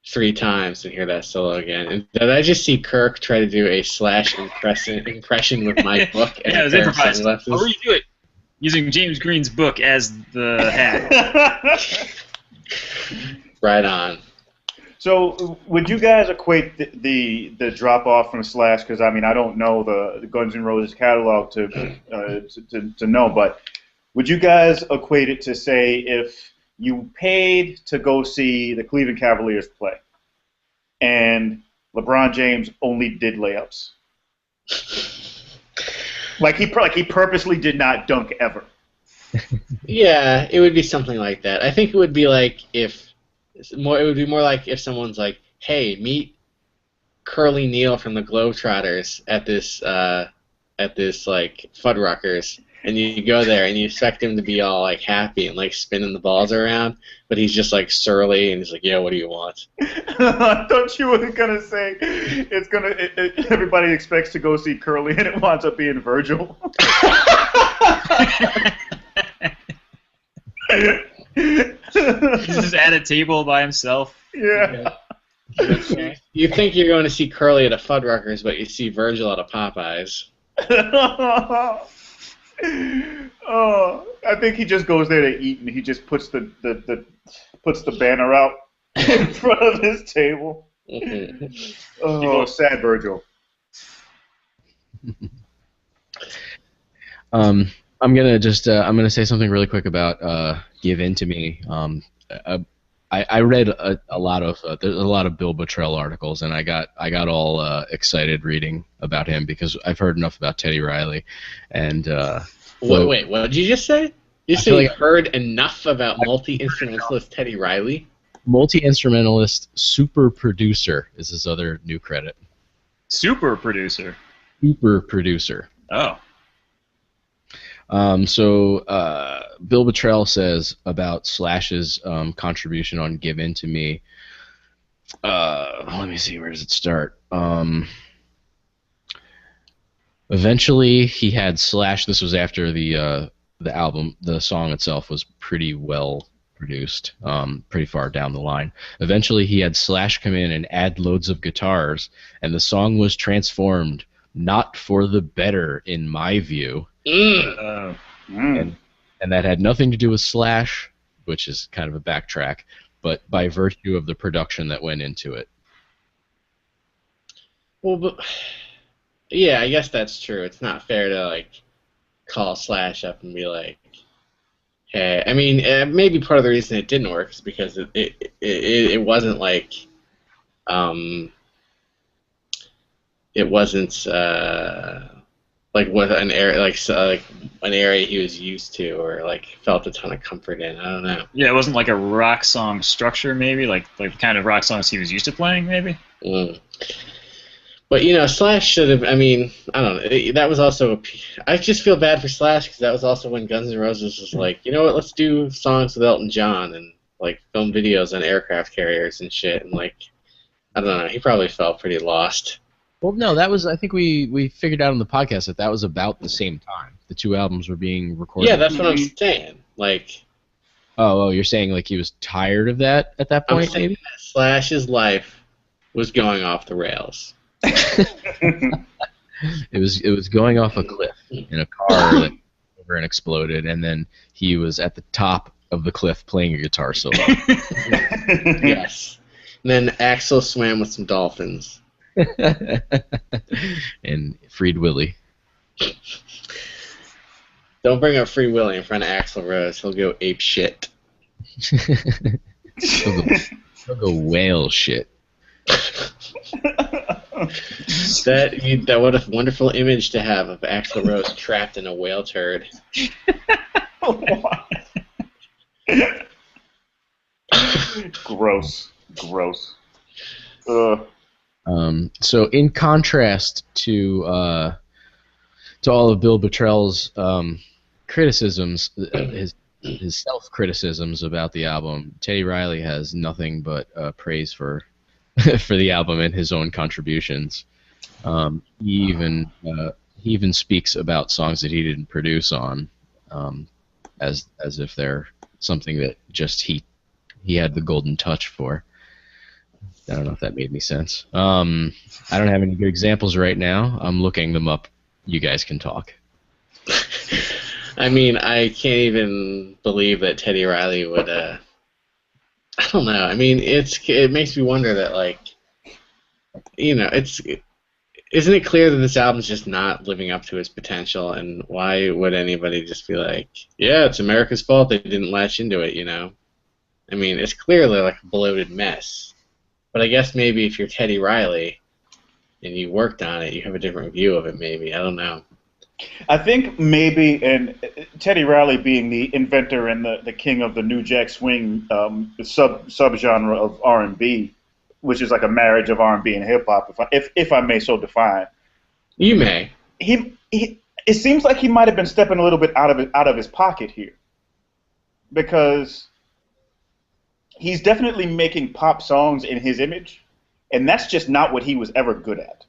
3 times than hear that solo again. And did I just see Kirk try to do a Slash impression with my book? Yeah, it was improvised. I'll redo it using James Green's book as the hat. Right on. So, would you guys equate the drop off from Slash? Because I don't know the Guns N' Roses catalog to know, but would you guys equate it to say if you paid to go see the Cleveland Cavaliers play, and LeBron James only did layups, he purposely did not dunk ever? Yeah, it would be something like that. I think it would be like if someone's like, hey, meet Curly Neal from the Globetrotters at this like Fuddruckers, and you go there and you expect him to be all like happy and like spinning the balls around, but he's just like surly and he's like, yeah, what do you want? I thought you were gonna say everybody expects to go see Curly and it winds up being Virgil. He's just at a table by himself. Yeah. You think you're going to see Curly at a Fuddruckers, but you see Virgil at a Popeyes. Oh, I think he just goes there to eat, and he just puts the banner out in front of his table. Oh, sad Virgil. I'm gonna say something really quick about "Give In to Me." I read a lot of there's a lot of Bill Bottrell articles, and I got all excited reading about him because I've heard enough about Teddy Riley, and wait, what did you just say? You say like you heard enough about multi-instrumentalist Teddy Riley? Multi-instrumentalist super producer is his other new credit. Super producer. Super producer. Oh. So Bill Bottrell says about Slash's contribution on "Give In to Me." Let me see, where does it start? Eventually, he had Slash. This was after the album. The song itself was pretty well produced, pretty far down the line. Eventually, he had Slash come in and add loads of guitars, and the song was transformed, not for the better, in my view. And that had nothing to do with Slash, which is kind of a backtrack, but by virtue of the production that went into it. Well, but yeah, I guess that's true. It's not fair to like call Slash up and be like, "Hey," I mean, maybe part of the reason it didn't work is because it wasn't like, it wasn't like what an area like an area he was used to or like felt a ton of comfort in. I don't know. Yeah, it wasn't like a rock song structure, maybe like the kind of rock songs he was used to playing, maybe. But Slash should have. I mean, I don't know. That was also. I just feel bad for Slash because that was also when Guns N' Roses was like, you know what? Let's do songs with Elton John and like film videos on aircraft carriers and shit. And like, I don't know. He probably felt pretty lost. Well, no, that was. I think we figured out on the podcast that was about the same time. The two albums were being recorded. Yeah, that's what I'm saying. Like. Oh, you're saying like he was tired of that at that point, maybe? That Slash's life was going off the rails. It was going off a cliff in a car that over and exploded, and then he was at the top of the cliff playing a guitar solo. Yes. And then Axl swam with some dolphins. And freed Willie. Don't bring up Free Willy in front of Axl Rose. He'll go ape shit. He'll go whale shit. That what a wonderful image to have of Axl Rose trapped in a whale turd. Gross. So in contrast to all of Bill Bottrell's criticisms, his self-criticisms about the album, Teddy Riley has nothing but praise for for the album and his own contributions. He even speaks about songs that he didn't produce on, as if they're something that just he had the golden touch for. I don't know if that made any sense. I don't have any good examples right now. I'm looking them up. You guys can talk. I mean, I can't even believe that Teddy Riley would. I don't know. I mean, it makes me wonder that, like, isn't it clear that this album's just not living up to its potential, and why would anybody just be like, yeah, it's America's fault they didn't latch into it, I mean, it's clearly like a bloated mess. But I guess maybe if you're Teddy Riley and you worked on it, you have a different view of it, maybe. I don't know. I think maybe, and Teddy Riley being the inventor and the king of the New Jack Swing subgenre of R&B, which is like a marriage of R&B and hip hop, if I may so define. You may. It seems like he might have been stepping a little bit out of his pocket here, because he's definitely making pop songs in his image, and that's just not what he was ever good at.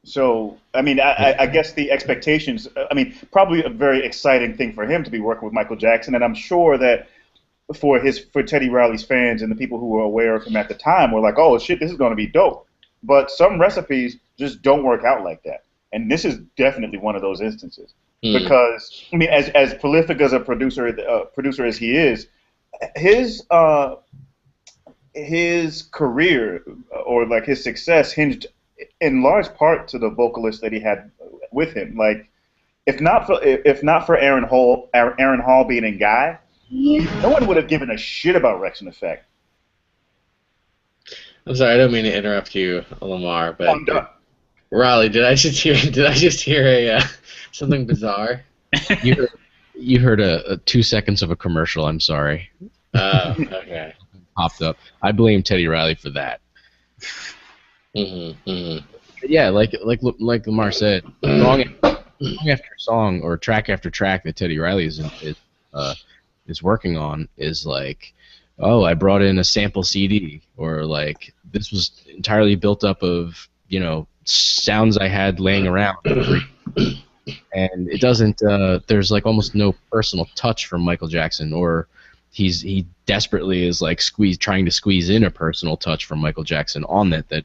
So, I mean, I guess the expectations, I mean, probably a very exciting thing for him to be working with Michael Jackson, and I'm sure that for Teddy Riley's fans and the people who were aware of him at the time were like, oh, shit, this is going to be dope. But some recipes just don't work out like that. And this is definitely one of those instances. Because, I mean, as prolific as a producer as he is, his career, or like his success, hinged in large part to the vocalist that he had with him. Like, if not for Aaron Hall being a guy, no one would have given a shit about Rex and Effect. I'm sorry, I don't mean to interrupt you, Lamar, but I'm done. Raleigh, did I just hear a something bizarre? You heard a 2 seconds of a commercial. I'm sorry. Okay. Popped up. I blame Teddy Riley for that. Yeah, like Lamar said, song after song or track after track that Teddy Riley is working on is like, oh, I brought in a sample CD, or like this was entirely built up of, you know, sounds I had laying around. And it doesn't. There's like almost no personal touch from Michael Jackson, or he desperately is like trying to squeeze in a personal touch from Michael Jackson on that.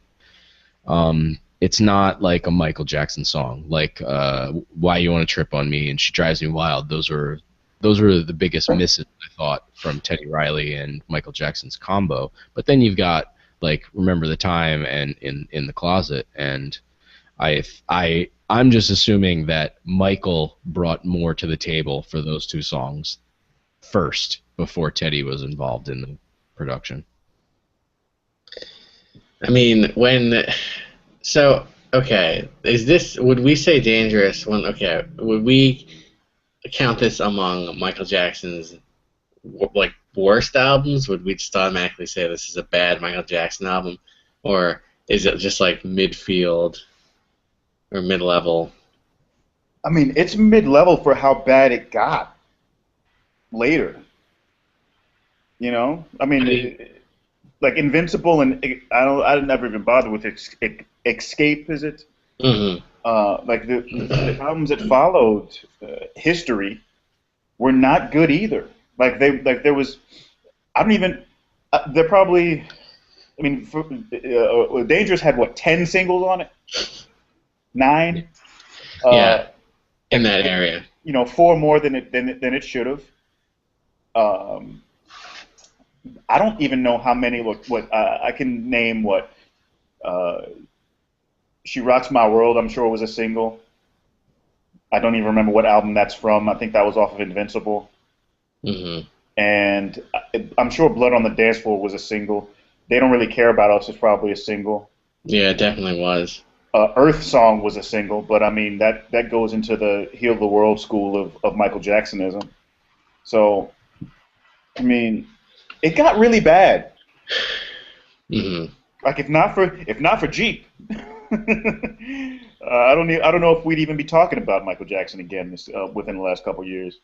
It's not like a Michael Jackson song, like "Why You Want to Trip on Me" and "She Drives Me Wild." Those were the biggest misses, I thought, from Teddy Riley and Michael Jackson's combo. But then you've got like "Remember the Time" and in the Closet, and I'm just assuming that Michael brought more to the table for those two songs first before Teddy was involved in the production. I mean, okay, would we say Dangerous would we count this among Michael Jackson's like worst albums? Would we just automatically say this is a bad Michael Jackson album, or is it just like midfield or mid-level? I mean, it's mid-level for how bad it got later. You know, I mean, like Invincible, and I never even bothered with Escape. Is it? Like the albums that followed, History, were not good either. There was, I don't even. They're probably. I mean, Dangerous had what, 10 singles on it? 9. Yeah, in that area. You know, 4 more than it should have. I don't even know how many. I can name what. She Rocks My World, I'm sure, was a single. I don't even remember what album that's from. I think that was off of Invincible. And I'm sure Blood on the Dance Floor was a single. They Don't Really Care About Us is probably a single. Yeah, it definitely was. Earth Song was a single, but I mean that goes into the Heal the World school of Michael Jacksonism. So, I mean, it got really bad. Like if not for Jeep, I don't know if we'd even be talking about Michael Jackson again within the last couple years.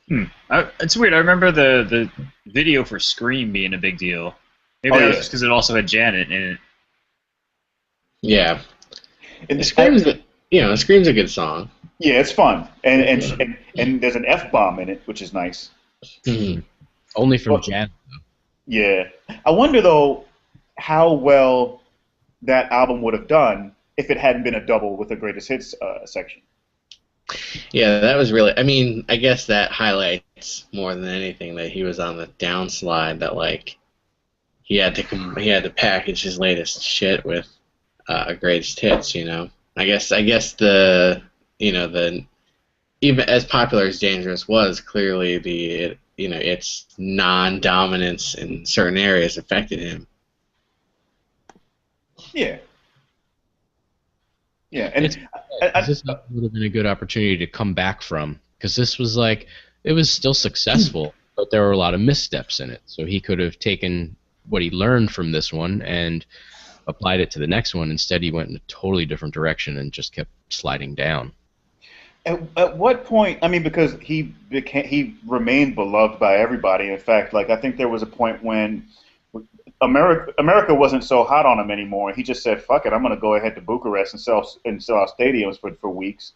It's weird. I remember the video for Scream being a big deal. Maybe that was just because it also had Janet in it. Yeah, and Scream's a good song. Yeah, it's fun, and there's an F-bomb in it, which is nice. Only from Janet, though. Yeah, I wonder though how well that album would have done if it hadn't been a double with the greatest hits section. Yeah, that was really. I mean, I guess that highlights more than anything that he was on the downslide. That like he had to package his latest shit with greatest hits. You know, I guess the even as popular as Dangerous was, clearly its non-dominance in certain areas affected him. Yeah. Yeah, and this would have been a good opportunity to come back from, because this was like, it was still successful, but there were a lot of missteps in it. So he could have taken what he learned from this one and applied it to the next one. Instead, he went in a totally different direction and just kept sliding down. At what point? I mean, because he remained beloved by everybody. In fact, like I think there was a point when America wasn't so hot on him anymore. He just said, "Fuck it, I'm going to go ahead to Bucharest and sell out stadiums for weeks."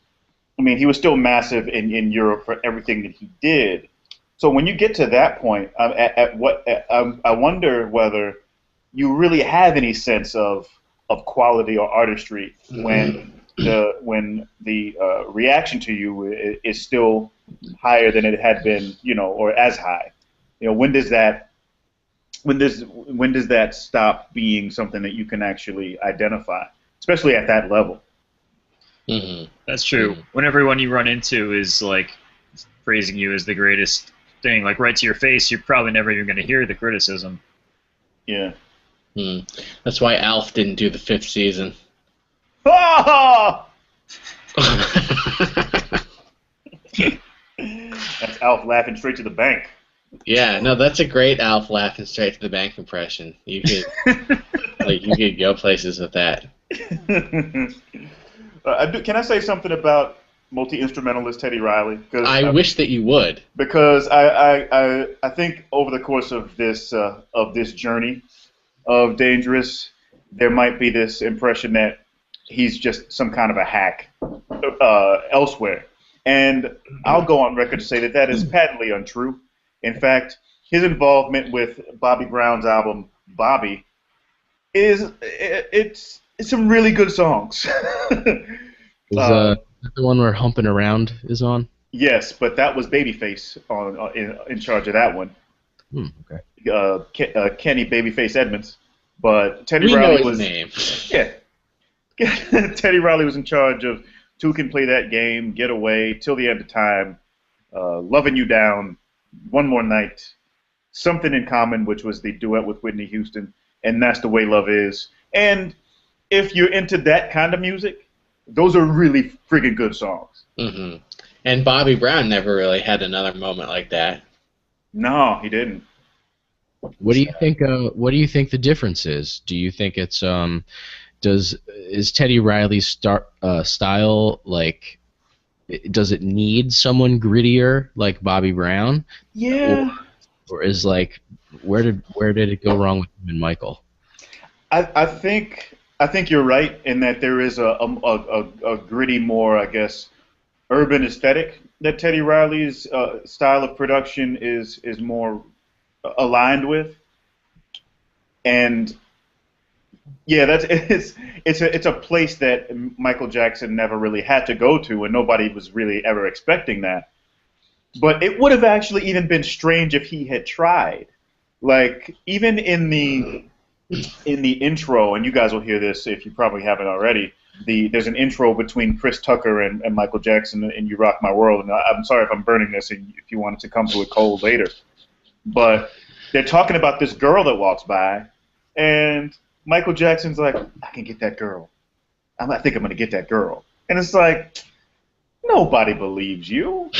I mean, he was still massive in Europe for everything that he did. So when you get to that point, I wonder whether you really have any sense of quality or artistry when the reaction to you is still higher than it had been, or as high. When does that stop being something that you can actually identify, especially at that level? Mm-hmm. That's true. Mm-hmm. When everyone you run into is like praising you as the greatest thing, like right to your face, you're probably never even going to hear the criticism. Yeah. That's why Alf didn't do the 5th season. Ah! That's Alf laughing straight to the bank. Yeah, no, that's a great Alf laughing straight to the bank impression. You could go places with that. Can I say something about multi-instrumentalist Teddy Riley? I wish that you would. Because I think over the course of this journey of Dangerous, there might be this impression that he's just some kind of a hack elsewhere. And I'll go on record to say that is patently untrue. In fact, his involvement with Bobby Brown's album Bobby it's some really good songs. Is that the one where Humping Around is on? Yes, but that was Babyface in charge of that one. Okay. Kenny Babyface Edmonds, but Teddy We Riley know was his name. Yeah. Teddy Riley was in charge of Two Can Play That Game, Get Away, Till the End of Time, Loving You Down, One More Night, Something in Common, which was the duet with Whitney Houston, and That's the Way Love Is. And if you're into that kind of music, those are really friggin' good songs. Mm-hmm. And Bobby Brown never really had another moment like that. No, he didn't. What do you think? What do you think the difference is? Do you think it's is Teddy Riley's style like? Does it need someone grittier like Bobby Brown? Yeah. Or is like where did it go wrong with him and Michael? I think you're right in that there is a gritty, more, I guess, urban aesthetic that Teddy Riley's style of production is more aligned with, and yeah, it's a place that Michael Jackson never really had to go to, and nobody was really ever expecting that. But it would have actually even been strange if he had tried. Like even in the intro, and you guys will hear this if you probably haven't already. There's an intro between Chris Tucker and Michael Jackson in "You Rock My World," and I'm sorry if I'm burning this, and if you wanted to come to it cold later. But they're talking about this girl that walks by, and Michael Jackson's like, "I can get that girl. I think I'm gonna get that girl," and it's like, nobody believes you.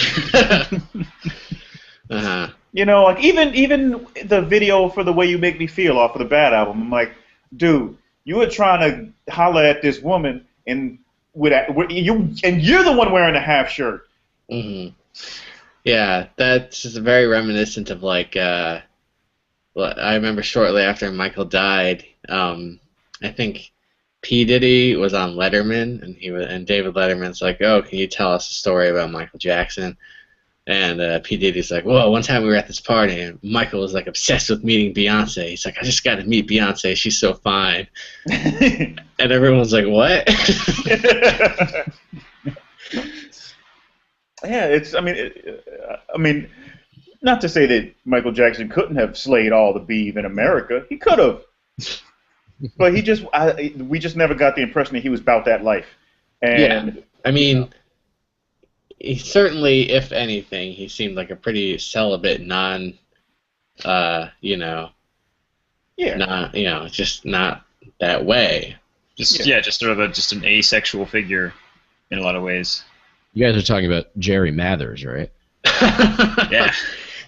Uh-huh. Like even the video for "The Way You Make Me Feel" off of the Bad album, I'm like, dude, you were trying to holler at this woman, and you're the one wearing a half shirt. Mm-hmm. Yeah, that's very reminiscent of like. I remember shortly after Michael died, I think P. Diddy was on Letterman, and David Letterman's like, "Oh, can you tell us a story about Michael Jackson?" And P. Diddy's like, "Well, one time we were at this party, and Michael was like obsessed with meeting Beyonce. He's like, I just got to meet Beyonce. She's so fine." And everyone's like, "What?" Yeah, I mean, not to say that Michael Jackson couldn't have slayed all the beef in America. He could have, but we just never got the impression that he was about that life. And yeah, I mean. He certainly, if anything, he seemed like a pretty celibate, just not that way. Just sort of just an asexual figure in a lot of ways. You guys are talking about Jerry Mathers, right? Yeah.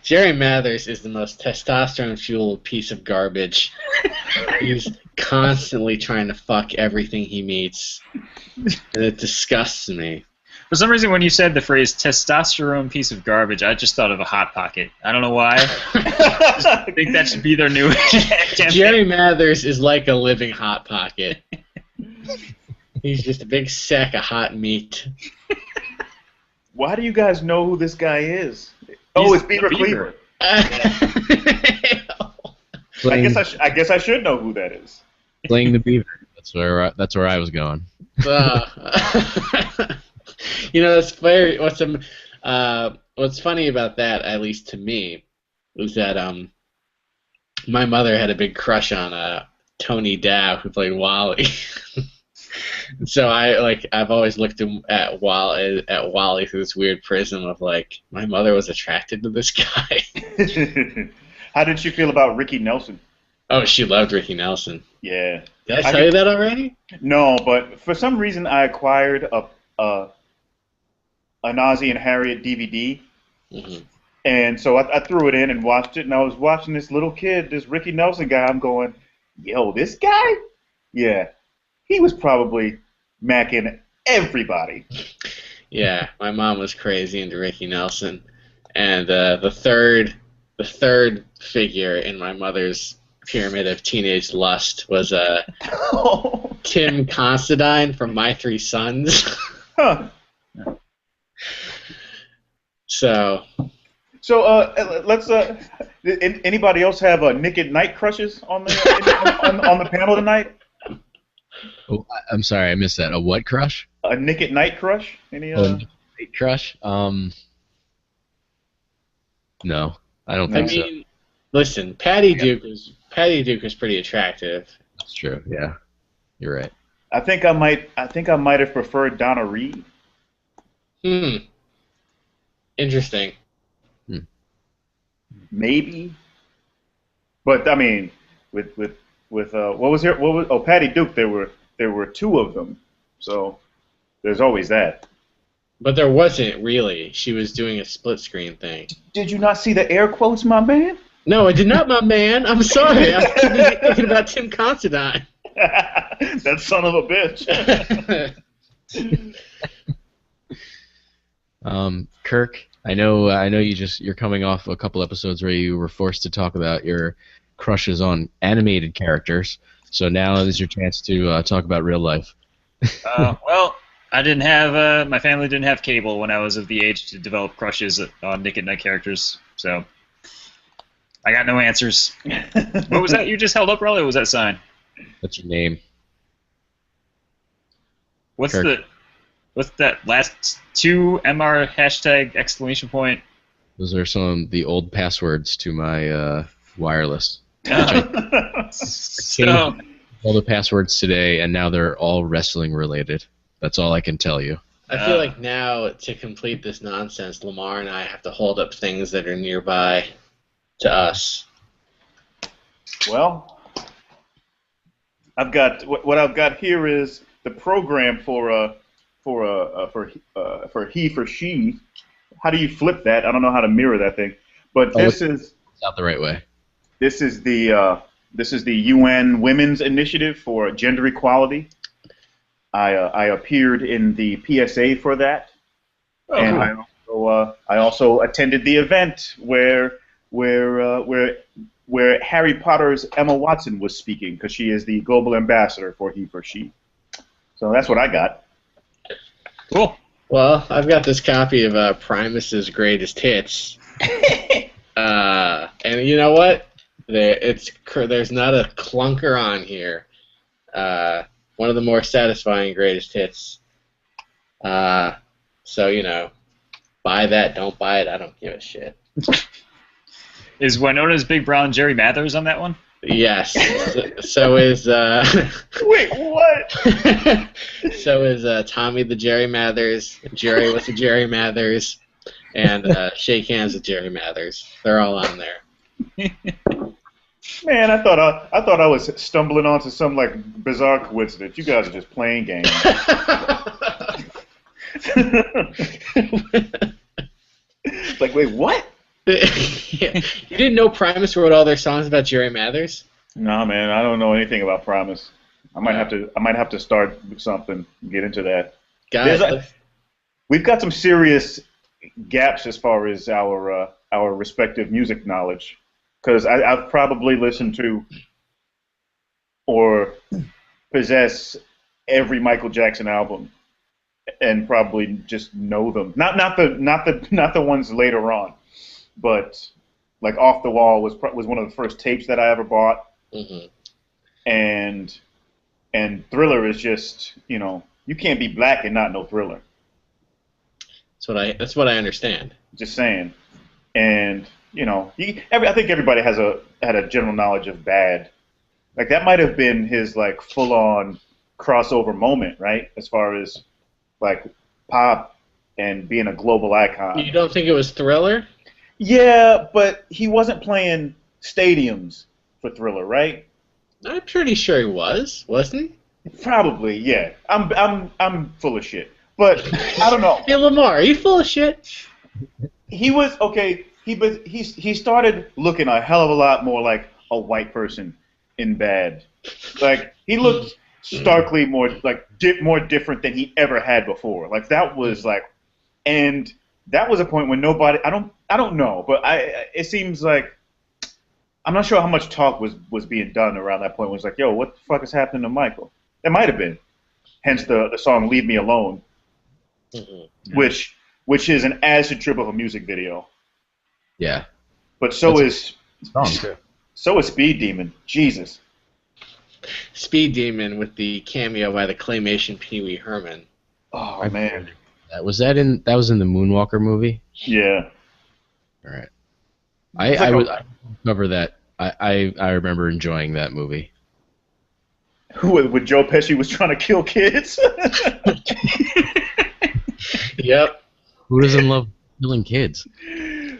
Jerry Mathers is the most testosterone-fueled piece of garbage. He's constantly trying to fuck everything he meets, and it disgusts me. For some reason, when you said the phrase "testosterone piece of garbage," I just thought of a Hot Pocket. I don't know why. I think that should be their new campaign. Jerry Mathers is like a living Hot Pocket. He's just a big sack of hot meat. Why do you guys know who this guy is? Oh, it's Beaver Cleaver. I guess I should know who that is. Playing the Beaver. That's where I was going. It's very what's funny about that, at least to me, was that my mother had a big crush on Tony Dow, who played Wally. So I've always looked at Wally through this weird prism of like, my mother was attracted to this guy. How did she feel about Ricky Nelson? Oh, she loved Ricky Nelson. Yeah. Did I tell you that already? No, but for some reason I acquired a Ozzie and Harriet DVD, and so I threw it in and watched it, and I was watching this little kid, this Ricky Nelson guy. I'm going, yo, this guy? Yeah. He was probably macking everybody. Yeah, my mom was crazy into Ricky Nelson, and the third figure in my mother's pyramid of teenage lust was Tim Considine from My Three Sons. Huh. So let's. Anybody else have Nick at Night crushes on the on the panel tonight? Oh, I'm sorry, I missed that. A what crush? A Nick at Night crush? Any Nick at Night crush? No, I don't think so. Listen, Patty Duke is pretty attractive. That's true. Yeah, you're right. I think I might have preferred Donna Reed. Interesting. Maybe, but I mean, with Patty Duke, there were two of them, so there's always that. But there wasn't really. She was doing a split screen thing. Did you not see the air quotes, my man? No, I did not, my man. I'm sorry. I was thinking about Tim Considine. That son of a bitch. Kirk, I know you're coming off a couple episodes where you were forced to talk about your crushes on animated characters. So now is your chance to talk about real life. Well, I didn't have my family didn't have cable when I was of the age to develop crushes on Nick at Night characters, so I got no answers. What was that you just held up, Raleigh? What was that sign? That's your name. What's Kirk. What's that last two MR hashtag exclamation point? Those are some of the old passwords to my wireless. So All the passwords today, and now they're all wrestling related. That's all I can tell you. I feel like now, to complete this nonsense, Lamar and I have to hold up things that are nearby to us. Well, I've got what I've got here is the program for he for she. How do you flip that? I don't know how to mirror that thing. But this is not the right way. This is the UN Women's Initiative for Gender Equality. I appeared in the PSA for that, and cool. I also attended the event where Harry Potter's Emma Watson was speaking, because she is the global ambassador for he for she. So that's what I got. Cool. Well, I've got this copy of Primus's Greatest Hits, and you know what? There's not a clunker on here. One of the more satisfying greatest hits. So, buy that, don't buy it, I don't give a shit. Is Winona's Big Brown Jerry Mathers on that one? Yes. So is... Wait, what? So is Tommy the Jerry Mathers, Jerry with the Jerry Mathers, and Shake Hands with Jerry Mathers. They're all on there. Man, I thought I was stumbling onto some bizarre coincidence. You guys are just playing games. Wait, what? Yeah. You didn't know Primus wrote all their songs about Jerry Mathers? Nah, man, I don't know anything about Promise. I might have to start something, get into that. There's God, a, we've got some serious gaps as far as our respective music knowledge, because I've probably listened to or possess every Michael Jackson album and probably just know them. Not the ones later on, but like Off the Wall was one of the first tapes that I ever bought, hmm and Thriller is just, you can't be black and not know Thriller. that's what I understand. Just saying. And I think everybody had a general knowledge of Bad. Like that might have been his like full on crossover moment, right? As far as like pop and being a global icon. You don't think it was Thriller? Yeah, but he wasn't playing stadiums for Thriller, right? I'm pretty sure he wasn't he? Probably, yeah. I'm full of shit, but I don't know. Hey Lamar, are you full of shit? He was okay. He started looking a hell of a lot more like a white person in Bad. Like he looked starkly more like more different than he ever had before. Like that was like, and that was a point when nobody. I don't know, but it seems like I'm not sure how much talk was being done around that point. It was like, yo, what the fuck is happening to Michael? It might have been. Hence the song "Leave Me Alone," Mm-hmm. which is an acid trip of a music video. Yeah. But so is Song too. Speed Demon. Jesus. Speed Demon with the cameo by the claymation Pee Wee Herman. Oh man. That was in the Moonwalker movie. Yeah. All right. I I cover that. I remember enjoying that movie. Who with Joe Pesci was trying to kill kids? Yep. Who doesn't love killing kids?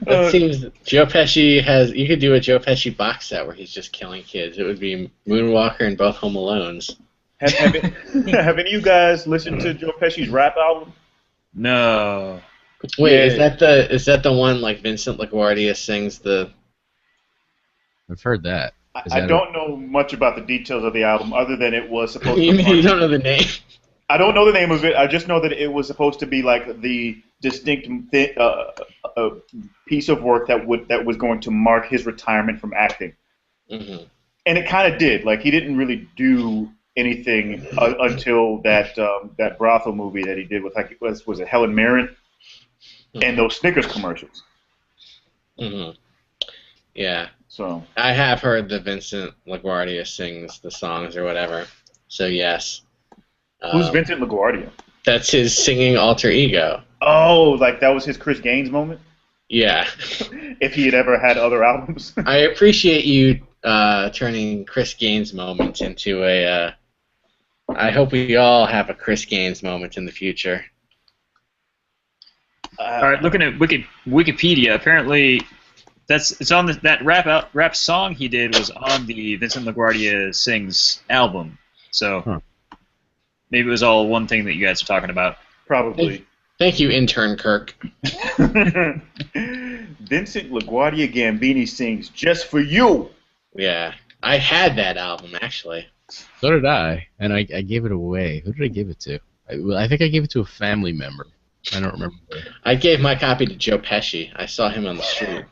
That seems Joe Pesci has. You could do a Joe Pesci box set where he's just killing kids. It would be Moonwalker and both Home Alones. Have any of you guys listened to Joe Pesci's rap album? No. Wait, Yeah. is that the one like Vincent LaGuardia sings the? I've heard that. I don't know much about the details of the album other than it was supposed You to. mean you don't know the name? I don't know the name of it. I just know that it was supposed to be like the distinct piece of work that was going to mark his retirement from acting. Mm-hmm. And it kind of did. Like he didn't really do anything until that brothel movie that he did with was it Helen Mirren and those Snickers commercials. Mm-hmm. Yeah, So I have heard that Vincent LaGuardia sings the songs or whatever. So yes. who's Vincent LaGuardia? That's his singing alter ego. Oh, like that was his Chris Gaines moment. Yeah. If he had ever had other albums. I appreciate you turning Chris Gaines moment into a. I hope we all have a Chris Gaines moment in the future. All right, looking at Wikipedia, apparently it's on that rap song he did was on the Vincent LaGuardia Sings album. So maybe it was all one thing that you guys are talking about. Probably. Thank you, intern Kirk. Vincent LaGuardia Gambini Sings Just For You. Yeah, I had that album actually. So did I, and I gave it away. Who did I give it to? I think I gave it to a family member. I don't remember. I gave my copy to Joe Pesci. I saw him on the street.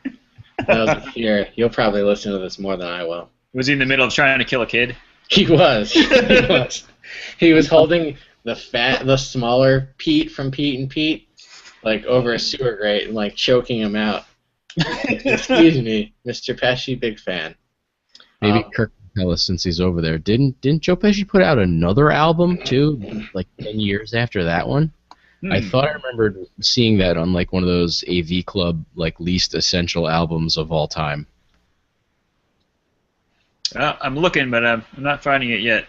I was here. You'll probably listen to this more than I will. Was he in the middle of trying to kill a kid? He was. He was. He was holding the smaller Pete from Pete and Pete, like over a sewer grate and like choking him out. Excuse me, Mr. Pesci, big fan. Maybe Kirk can tell us since he's over there. Didn't Joe Pesci put out another album too, like 10 years after that one? I thought I remembered seeing that on like one of those AV Club like least essential albums of all time. I'm looking, but I'm not finding it yet.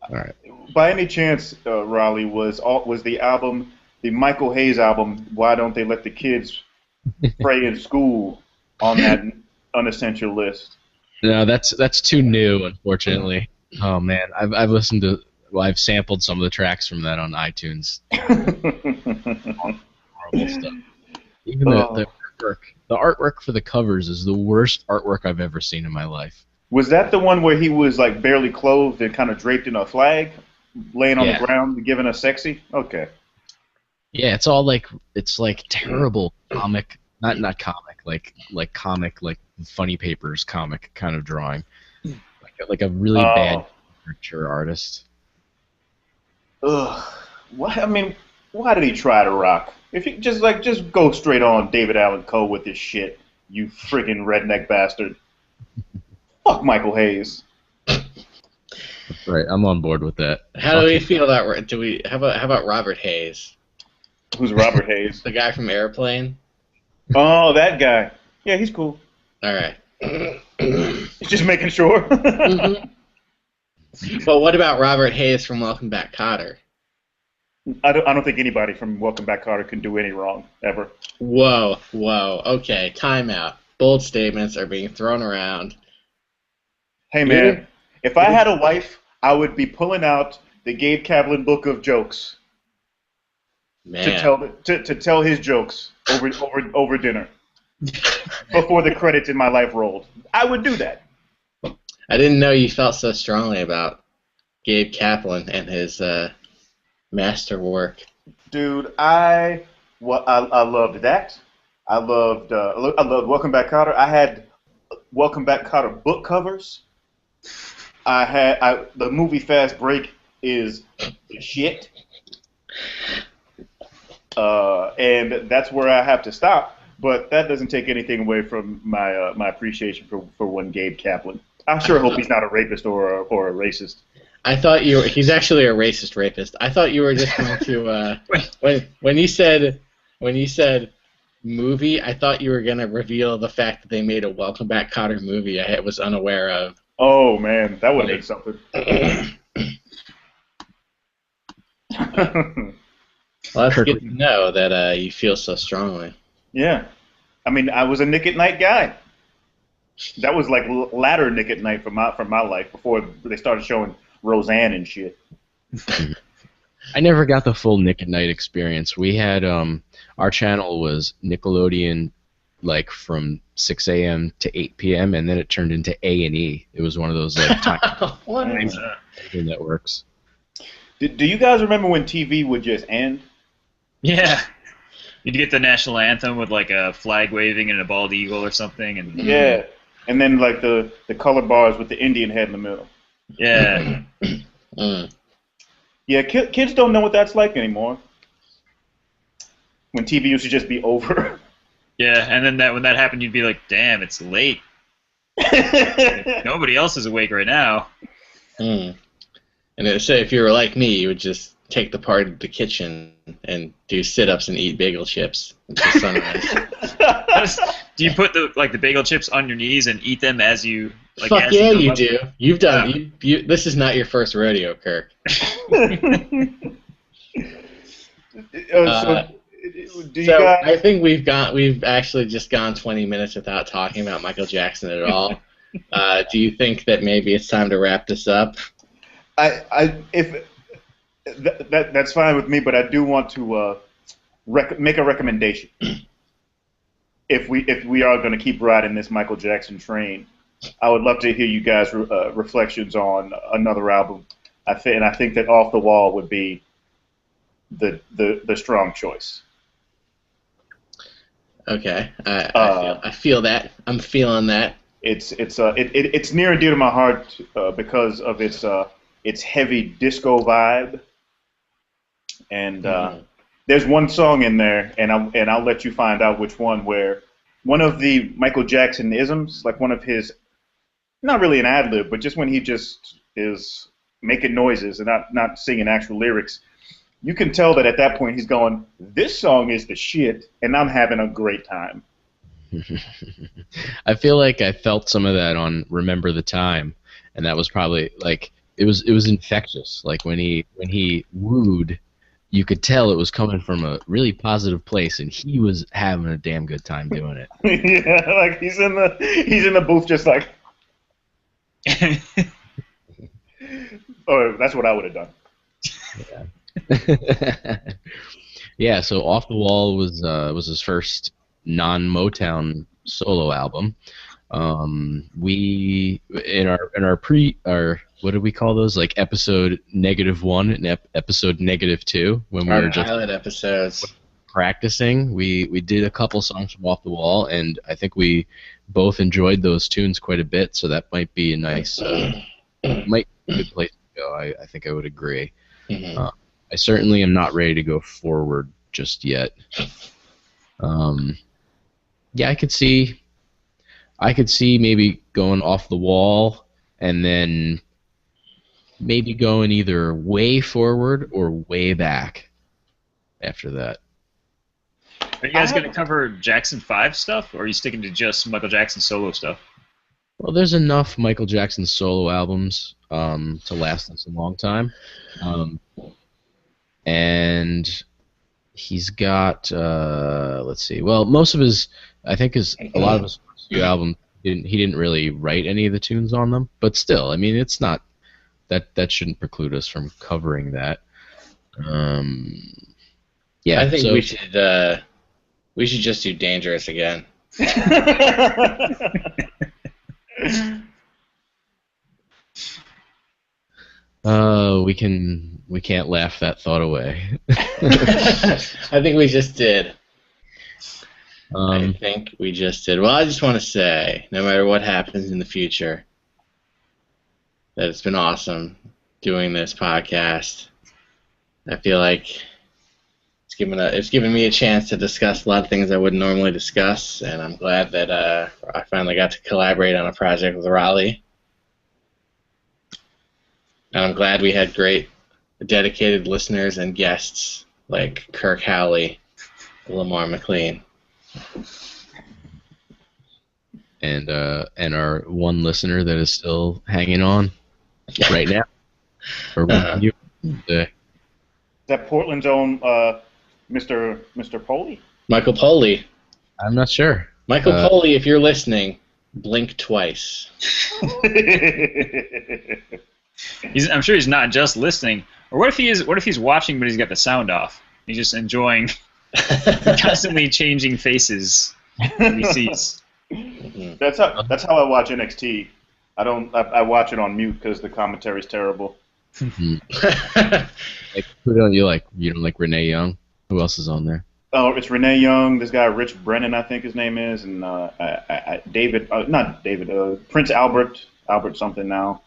All right. By any chance, Raleigh, was the album, the Michael Hayes album, Why Don't They Let the Kids Pray in School, on that unessential list? No, that's too new, unfortunately. Oh man, I've sampled some of the tracks from that on iTunes. Horrible stuff. Even the artwork for the covers is the worst artwork I've ever seen in my life. Was that the one where he was like barely clothed and kind of draped in a flag, laying on the ground, giving us sexy? Okay. Yeah, it's like terrible comic, not comic, like comic, like funny papers comic kind of drawing, like a really bad caricature artist. Ugh. What? I mean, why did he try to rock? If you just go straight on David Allen Coe with this shit, you friggin' redneck bastard. Fuck Michael Hayes. Right, I'm on board with that. How do we feel about how about Robert Hayes? Who's Robert Hayes? The guy from Airplane? Oh, that guy. Yeah, he's cool. All right. Just making sure. Mm-hmm. But what about Robert Hayes from Welcome Back, Kotter? I don't think anybody from Welcome Back, Kotter can do any wrong ever. Whoa. Okay, timeout. Bold statements are being thrown around. Hey man, if I had a wife, I would be pulling out the Gabe Kaplan book of jokes to tell his jokes over dinner before the credits in my life rolled. I would do that. I didn't know you felt so strongly about Gabe Kaplan and his masterwork. Dude, I loved that. I loved Welcome Back, Kotter. I had Welcome Back, Kotter book covers. The movie Fast Break is shit, and that's where I have to stop. But that doesn't take anything away from my my appreciation for one Gabe Kaplan. I sure hope he's not a rapist or a racist. I thought he's actually a racist rapist. I thought you were just going to when you said movie, I thought you were going to reveal the fact that they made a Welcome Back, Kotter movie I was unaware of. Oh man, that would have been something. Well, that's good to know that you feel so strongly. Yeah, I mean, I was a Nick at Night guy. That was like latter Nick at Night from my life before they started showing Roseanne and shit. I never got the full Nick at Night experience. We had our channel was Nickelodeon, like from 6 a.m. to 8 p.m. and then it turned into A&E. It was one of those like time networks. Do you guys remember when TV would just end? Yeah. You'd get the national anthem with like a flag waving and a bald eagle or something, and yeah, and then like the color bars with the Indian head in the middle. Yeah. Yeah, kids don't know what that's like anymore. When TV used to just be over. Yeah, and then when that happened, you'd be like, "Damn, it's late. Like, nobody else is awake right now." And so if you were like me, you would just take the part of the kitchen and do sit-ups and eat bagel chips until sunrise. Do you put the bagel chips on your knees and eat them as you? Like, Fuck as yeah, you up? do. You've done. You. This is not your first rodeo, Kirk. I think we've actually just gone 20 minutes without talking about Michael Jackson at all. Do you think that maybe it's time to wrap this up? That's fine with me, but I do want to make a recommendation. If we are going to keep riding this Michael Jackson train, I would love to hear you guys' reflections on another album. I think that Off the Wall would be the strong choice. Okay, I feel that. I'm feeling that. It's near and dear to my heart because of its heavy disco vibe, and there's one song in there, and I'll let you find out which one, where one of the Michael Jackson isms, like one of his, not really an ad lib, but just when he just is making noises and not singing actual lyrics, you can tell that at that point he's going, "This song is the shit, and I'm having a great time." I feel like I felt some of that on Remember the Time, and that was probably like it was infectious. Like when he wooed, you could tell it was coming from a really positive place, and he was having a damn good time doing it. Yeah, like he's in the booth just like. Oh, that's what I would have done. Yeah. Yeah. So Off the Wall was his first non-Motown solo album. We in our what do we call those, like episode -1 and episode -2, when we Our were just pilot episodes. practicing, we did a couple songs from Off the Wall, and I think we both enjoyed those tunes quite a bit. So that might be a nice, might be a good place to go. I think I would agree. Mhm. I certainly am not ready to go forward just yet. Yeah, I could see maybe going Off the Wall, and then maybe going either way forward or way back after that. Are you guys going to cover Jackson 5 stuff, or are you sticking to just Michael Jackson solo stuff? Well, there's enough Michael Jackson solo albums to last us a long time. And he's got, let's see, well, most of his, I think a lot of his first few albums, he didn't really write any of the tunes on them, but still, I mean, it's not, that shouldn't preclude us from covering that. Yeah, I think so, we should just do Dangerous again. we can't laugh that thought away. I think we just did. I Um, think we just did. Well, I just want to say, no matter what happens in the future, that it's been awesome doing this podcast. I feel like it's given me a chance to discuss a lot of things I wouldn't normally discuss, and I'm glad that I finally got to collaborate on a project with Raleigh. And I'm glad we had great, dedicated listeners and guests like Kirk Howley, Lamar McLean. and our one listener that is still hanging on right now. Or you, Is that Portland's own Mr. Poley? Michael Poley. I'm not sure. Michael Poley, if you're listening, blink twice. I'm sure he's not just listening. Or what if he is? What if he's watching, but he's got the sound off? He's just enjoying constantly changing faces that he sees. That's how I watch NXT. I watch it on mute because the commentary's terrible. Like, who don't you like? You don't like Renee Young? Who else is on there? Oh, it's Renee Young. This guy Rich Brennan, I think his name is, and Prince Albert something now,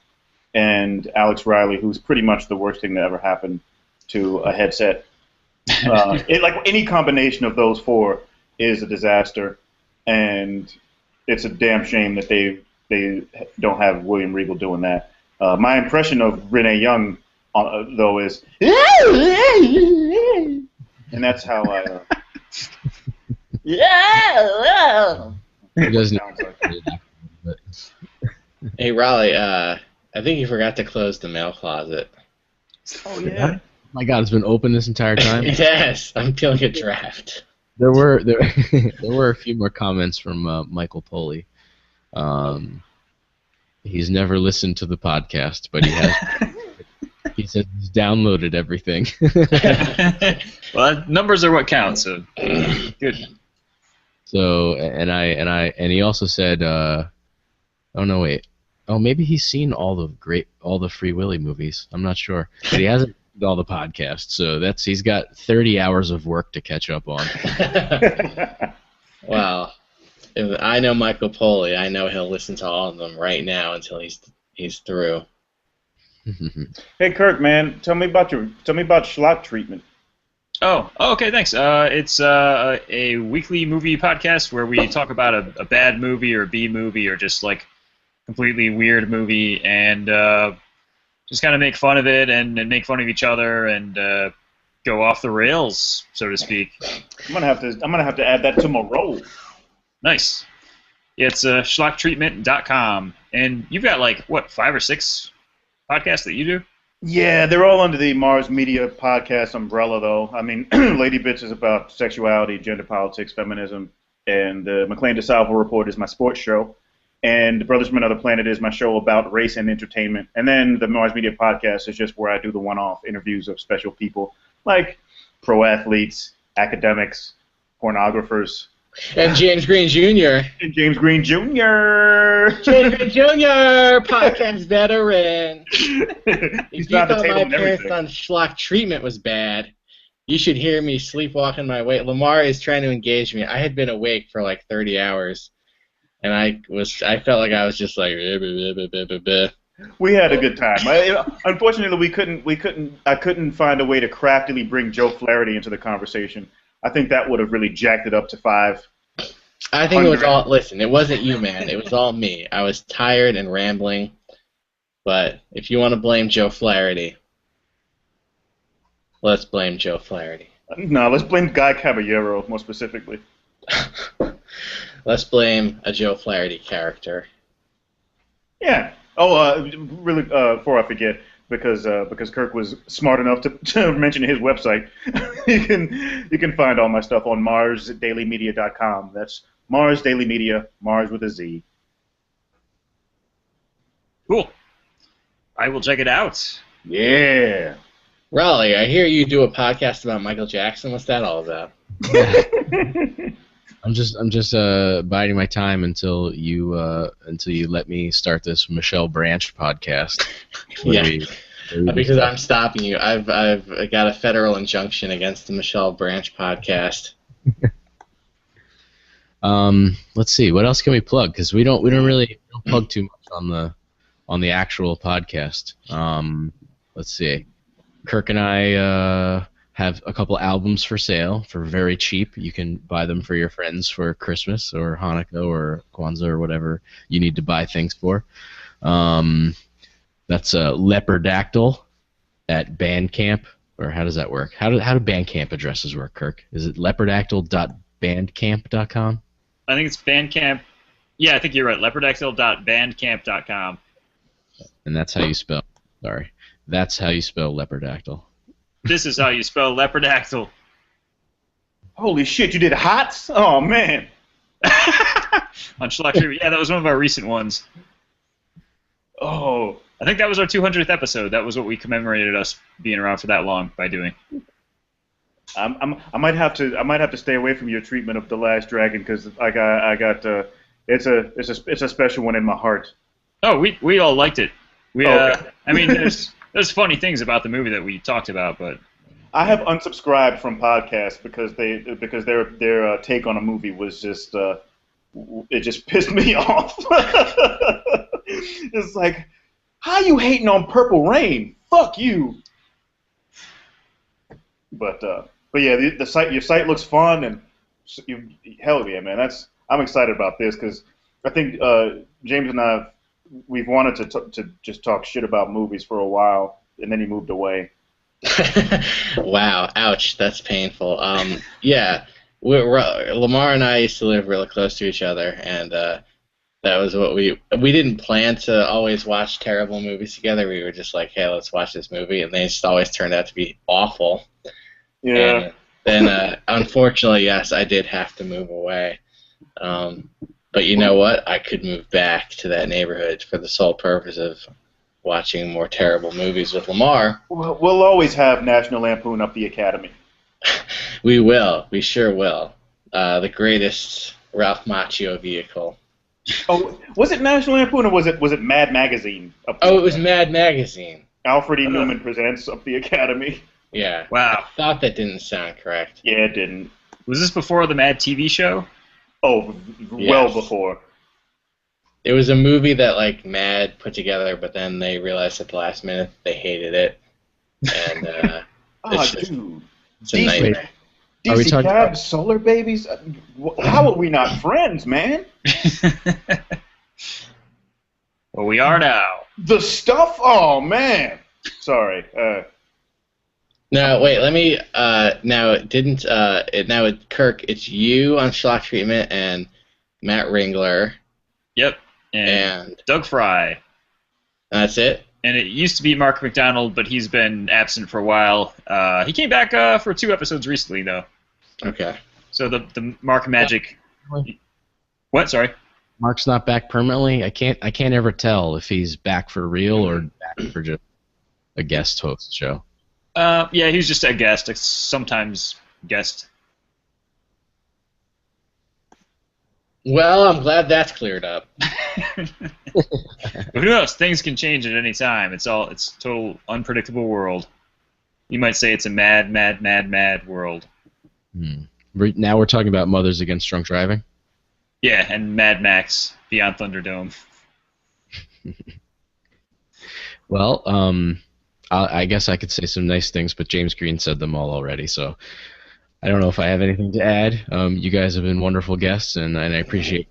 and Alex Riley, who's pretty much the worst thing that ever happened to a headset. Like any combination of those four is a disaster, and it's a damn shame that they don't have William Regal doing that. My impression of Renee Young, though, is, and that's how I. He doesn't. But Hey, Raleigh, I think you forgot to close the mail closet. Oh yeah. my God, it's been open this entire time. Yes, I'm feeling a draft. There were a few more comments from Michael Poley. He's never listened to the podcast, but he has. He says he's downloaded everything. Well, numbers are what count. So good. So and he also said, oh no, wait, oh maybe he's seen all the Free Willy movies. I'm not sure, but he hasn't listened to all the podcasts. So he's got 30 hours of work to catch up on. Well, if I know Michael Poley, I know he'll listen to all of them right now until he's through. Hey Kirk, man, tell me about schlock treatment. Oh, okay, thanks. It's a weekly movie podcast where we talk about a bad movie or a B movie or just like completely weird movie and just kind of make fun of it and make fun of each other and go off the rails, so to speak. I'm gonna have to add that to my role. Nice. Yeah, it's schlocktreatment.com, and you've got like what 5 or 6 podcasts that you do? Yeah, they're all under the Mars Media podcast umbrella, though. I mean, Lady Bits is about sexuality, gender politics, feminism, and the McLean DeSalvo Report is my sports show, and Brothers from Another Planet is my show about race and entertainment, and then the Mars Media podcast is just where I do the one-off interviews of special people, like pro athletes, academics, pornographers, And James Green Jr. And James Green Jr. James Green Jr. Podcast veteran. He's If you not the thought table my and parents everything. on schlock treatment was bad, you should hear me sleepwalking my way. Lamar is trying to engage me. I had been awake for like 30 hours, and I felt like I was just like. We had a good time. Unfortunately, I couldn't find a way to craftily bring Joe Flaherty into the conversation. I think that would have really jacked it up to 5. I think it was all. Listen, it wasn't you, man. It was all me. I was tired and rambling. But if you want to blame Joe Flaherty, let's blame Joe Flaherty. No, let's blame Guy Caballero more specifically. Let's blame a Joe Flaherty character. Yeah. Oh, really? Before I forget, because Kirk was smart enough to mention his website, you can find all my stuff on MarsDailyMedia.com. That's Mars Daily Media, Mars with a Z. Cool. I will check it out. Yeah. Raleigh, I hear you do a podcast about Michael Jackson. What's that all about? I'm just biding my time until you let me start this Michelle Branch podcast. Because I'm stopping you. I've got a federal injunction against the Michelle Branch podcast. Let's see, what else can we plug? Because we don't plug too much on the actual podcast. Let's see. Kirk and I have a couple albums for sale for very cheap. You can buy them for your friends for Christmas or Hanukkah or Kwanzaa or whatever you need to buy things for. That's Leopardactyl at Bandcamp. Or how does that work? How do Bandcamp addresses work, Kirk? Is it leopardactyl.bandcamp.com? I think it's Bandcamp. Yeah, I think you're right. Leopardactyl.bandcamp.com. And that's how you spell. Sorry. That's how you spell leopardactyl. This is how you spell leopardactyl. Holy shit, you did HOTS? Oh, man. On Schlock Trivia. Yeah, that was one of our recent ones. Oh. I think that was our 200th episode. That was what we commemorated us being around for that long by doing. I might have to stay away from your treatment of The Last Dragon because I got it's a special one in my heart. Oh, we all liked it. Okay. I mean, there's funny things about the movie that we talked about, but I have unsubscribed from podcasts because their take on a movie was just it just pissed me off. It's like, how you hating on Purple Rain? Fuck you. But yeah, your site looks fun and hell yeah, man. I'm excited about this because I think James and I we've wanted to just talk shit about movies for a while, and then he moved away. Wow, ouch, that's painful. Yeah, Lamar and I used to live really close to each other, and that was what we didn't plan to always watch terrible movies together. We were just like, hey, let's watch this movie, and they just always turned out to be awful. Yeah. And then, unfortunately, yes, I did have to move away. But you know what? I could move back to that neighborhood for the sole purpose of watching more terrible movies with Lamar. We'll always have National Lampoon Up the Academy. We will. We sure will. The greatest Ralph Macchio vehicle. Oh, was it National Lampoon or was it Mad Magazine? It was Mad Magazine. Alfred E. Newman presents Up the Academy. Yeah. Wow. I thought that didn't sound correct. Yeah, it didn't. Was this before the Mad TV show? Oh, well before. It was a movie that like Mad put together, but then they realized at the last minute they hated it, and dude, it's a nightmare. Are we DC talking Cab, Solar Babies? How are we not friends, man? Well, we are now. The Stuff? Oh, man. Sorry. No, wait. Let me. Kirk, it's you on Schlock Treatment and Matt Ringler. Yep. And Doug Fry. That's it. And it used to be Mark McDonald, but he's been absent for a while. He came back for 2 episodes recently, though. Okay. So the Mark Magic. What? Sorry. Mark's not back permanently. I can't ever tell if he's back for real or back for just a guest host show. Yeah, he was just a guest, sometimes guest. Well, I'm glad that's cleared up. But who knows? Things can change at any time. It's a total unpredictable world. You might say it's a mad, mad, mad, mad world. Now we're talking about Mothers Against Drunk Driving? Yeah, and Mad Max Beyond Thunderdome. Well, I guess I could say some nice things, but James Green said them all already, so I don't know if I have anything to add. You guys have been wonderful guests, and I appreciate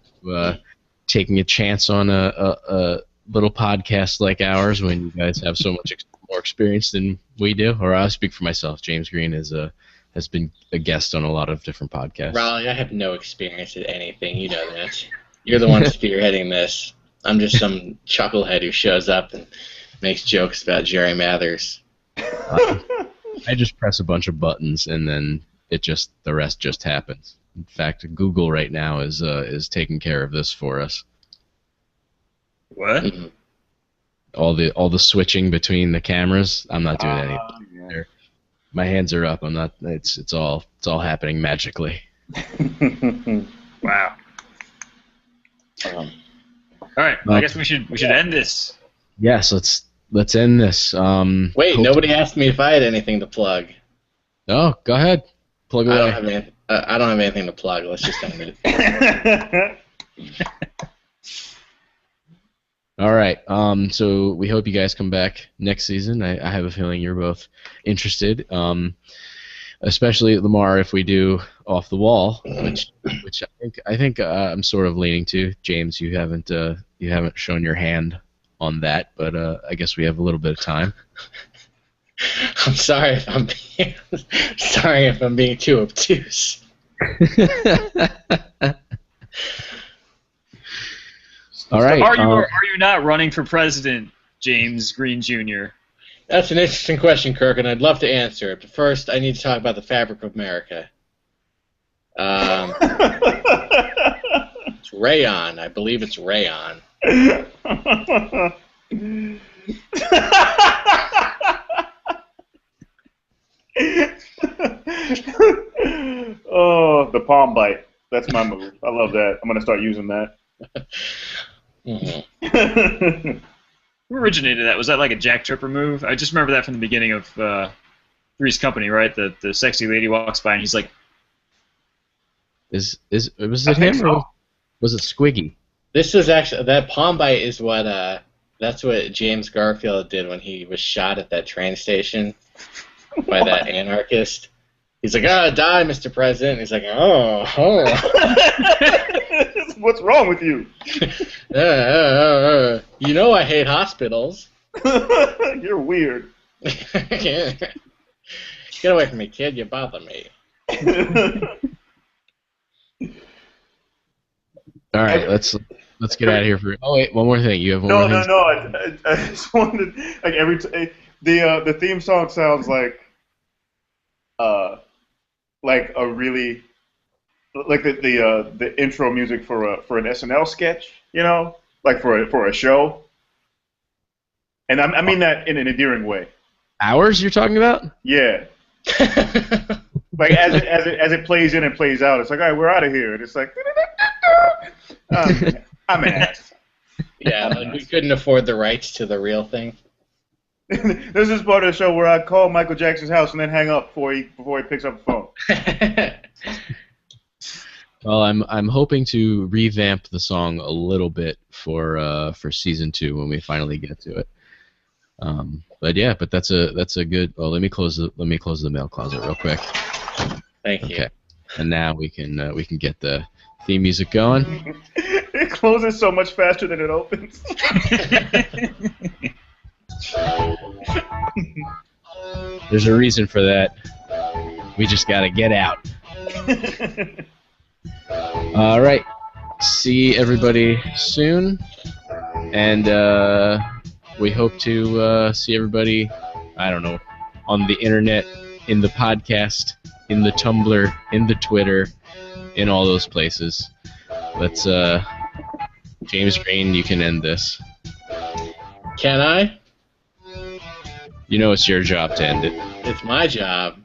taking a chance on a little podcast like ours when you guys have so much more experience than we do. Or I'll speak for myself. James Green has been a guest on a lot of different podcasts. Raleigh, I have no experience at anything. You know that. You're the one spearheading this. I'm just some chucklehead who shows up and makes jokes about Jerry Mathers. I just press a bunch of buttons and then the rest just happens. In fact, Google right now is taking care of this for us. What? Mm-hmm. All the switching between the cameras, I'm not doing anything. Yeah. My hands are up. I'm not. It's all happening magically. Wow. All right. I guess we should end this. Yes. Let's end this. Wait, nobody asked me if I had anything to plug. Oh, go ahead. Plug away. I don't have anything to plug. Let's just end it. All right. So we hope you guys come back next season. I have a feeling you're both interested. Especially Lamar if we do Off the Wall, which I think I'm sort of leaning to. James, you haven't shown your hand on that, but I guess we have a little bit of time. I'm sorry if I'm being too obtuse. All right. Are you not running for president, James Green Jr.? That's an interesting question, Kirk, and I'd love to answer it. But first, I need to talk about the fabric of America. It's rayon. I believe it's rayon. Oh, the palm bite. That's my move. I love that. I'm going to start using that. Mm-hmm. Who originated that? Was that like a Jack Tripper move? I just remember that from the beginning of Three's Company, right? The sexy lady walks by and he's like, was it him or was it Squiggy? This is actually that palm bite is what that's what James Garfield did when he was shot at that train station by that anarchist. He's like, "Ah, die, Mr. President." He's like, "Oh." What's wrong with you? You know I hate hospitals. You're weird. Get away from me, kid. You bother me. All right, let's get out of here for. Oh wait, one more thing. You have one more thing? No. I just wanted like the theme song sounds like a really like the intro music for an SNL sketch, you know, like for a show. And I mean that in an endearing way. Ours you're talking about? Yeah. Like as it plays in and plays out, it's like, all right, we're out of here. And it's like, I'm an ass. Yeah, like we couldn't afford the rights to the real thing. This is part of the show where I call Michael Jackson's house and then hang up before he picks up the phone. Well, I'm hoping to revamp the song a little bit for season 2 when we finally get to it. But that's a good. Well, let me close the mail closet real quick. Thank you. Okay, and now we can get the theme music going. It closes so much faster than it opens. There's a reason for that. We just gotta get out. All right. See everybody soon, and we hope to see everybody. I don't know, on the internet, in the podcast, in the Tumblr, in the Twitter, in all those places. Let's James Green, you can end this. Can I? You know it's your job to end it. It's my job.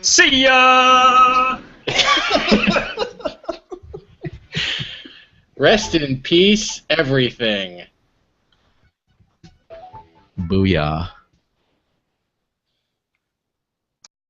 See ya! Rest in peace, everything. Booyah.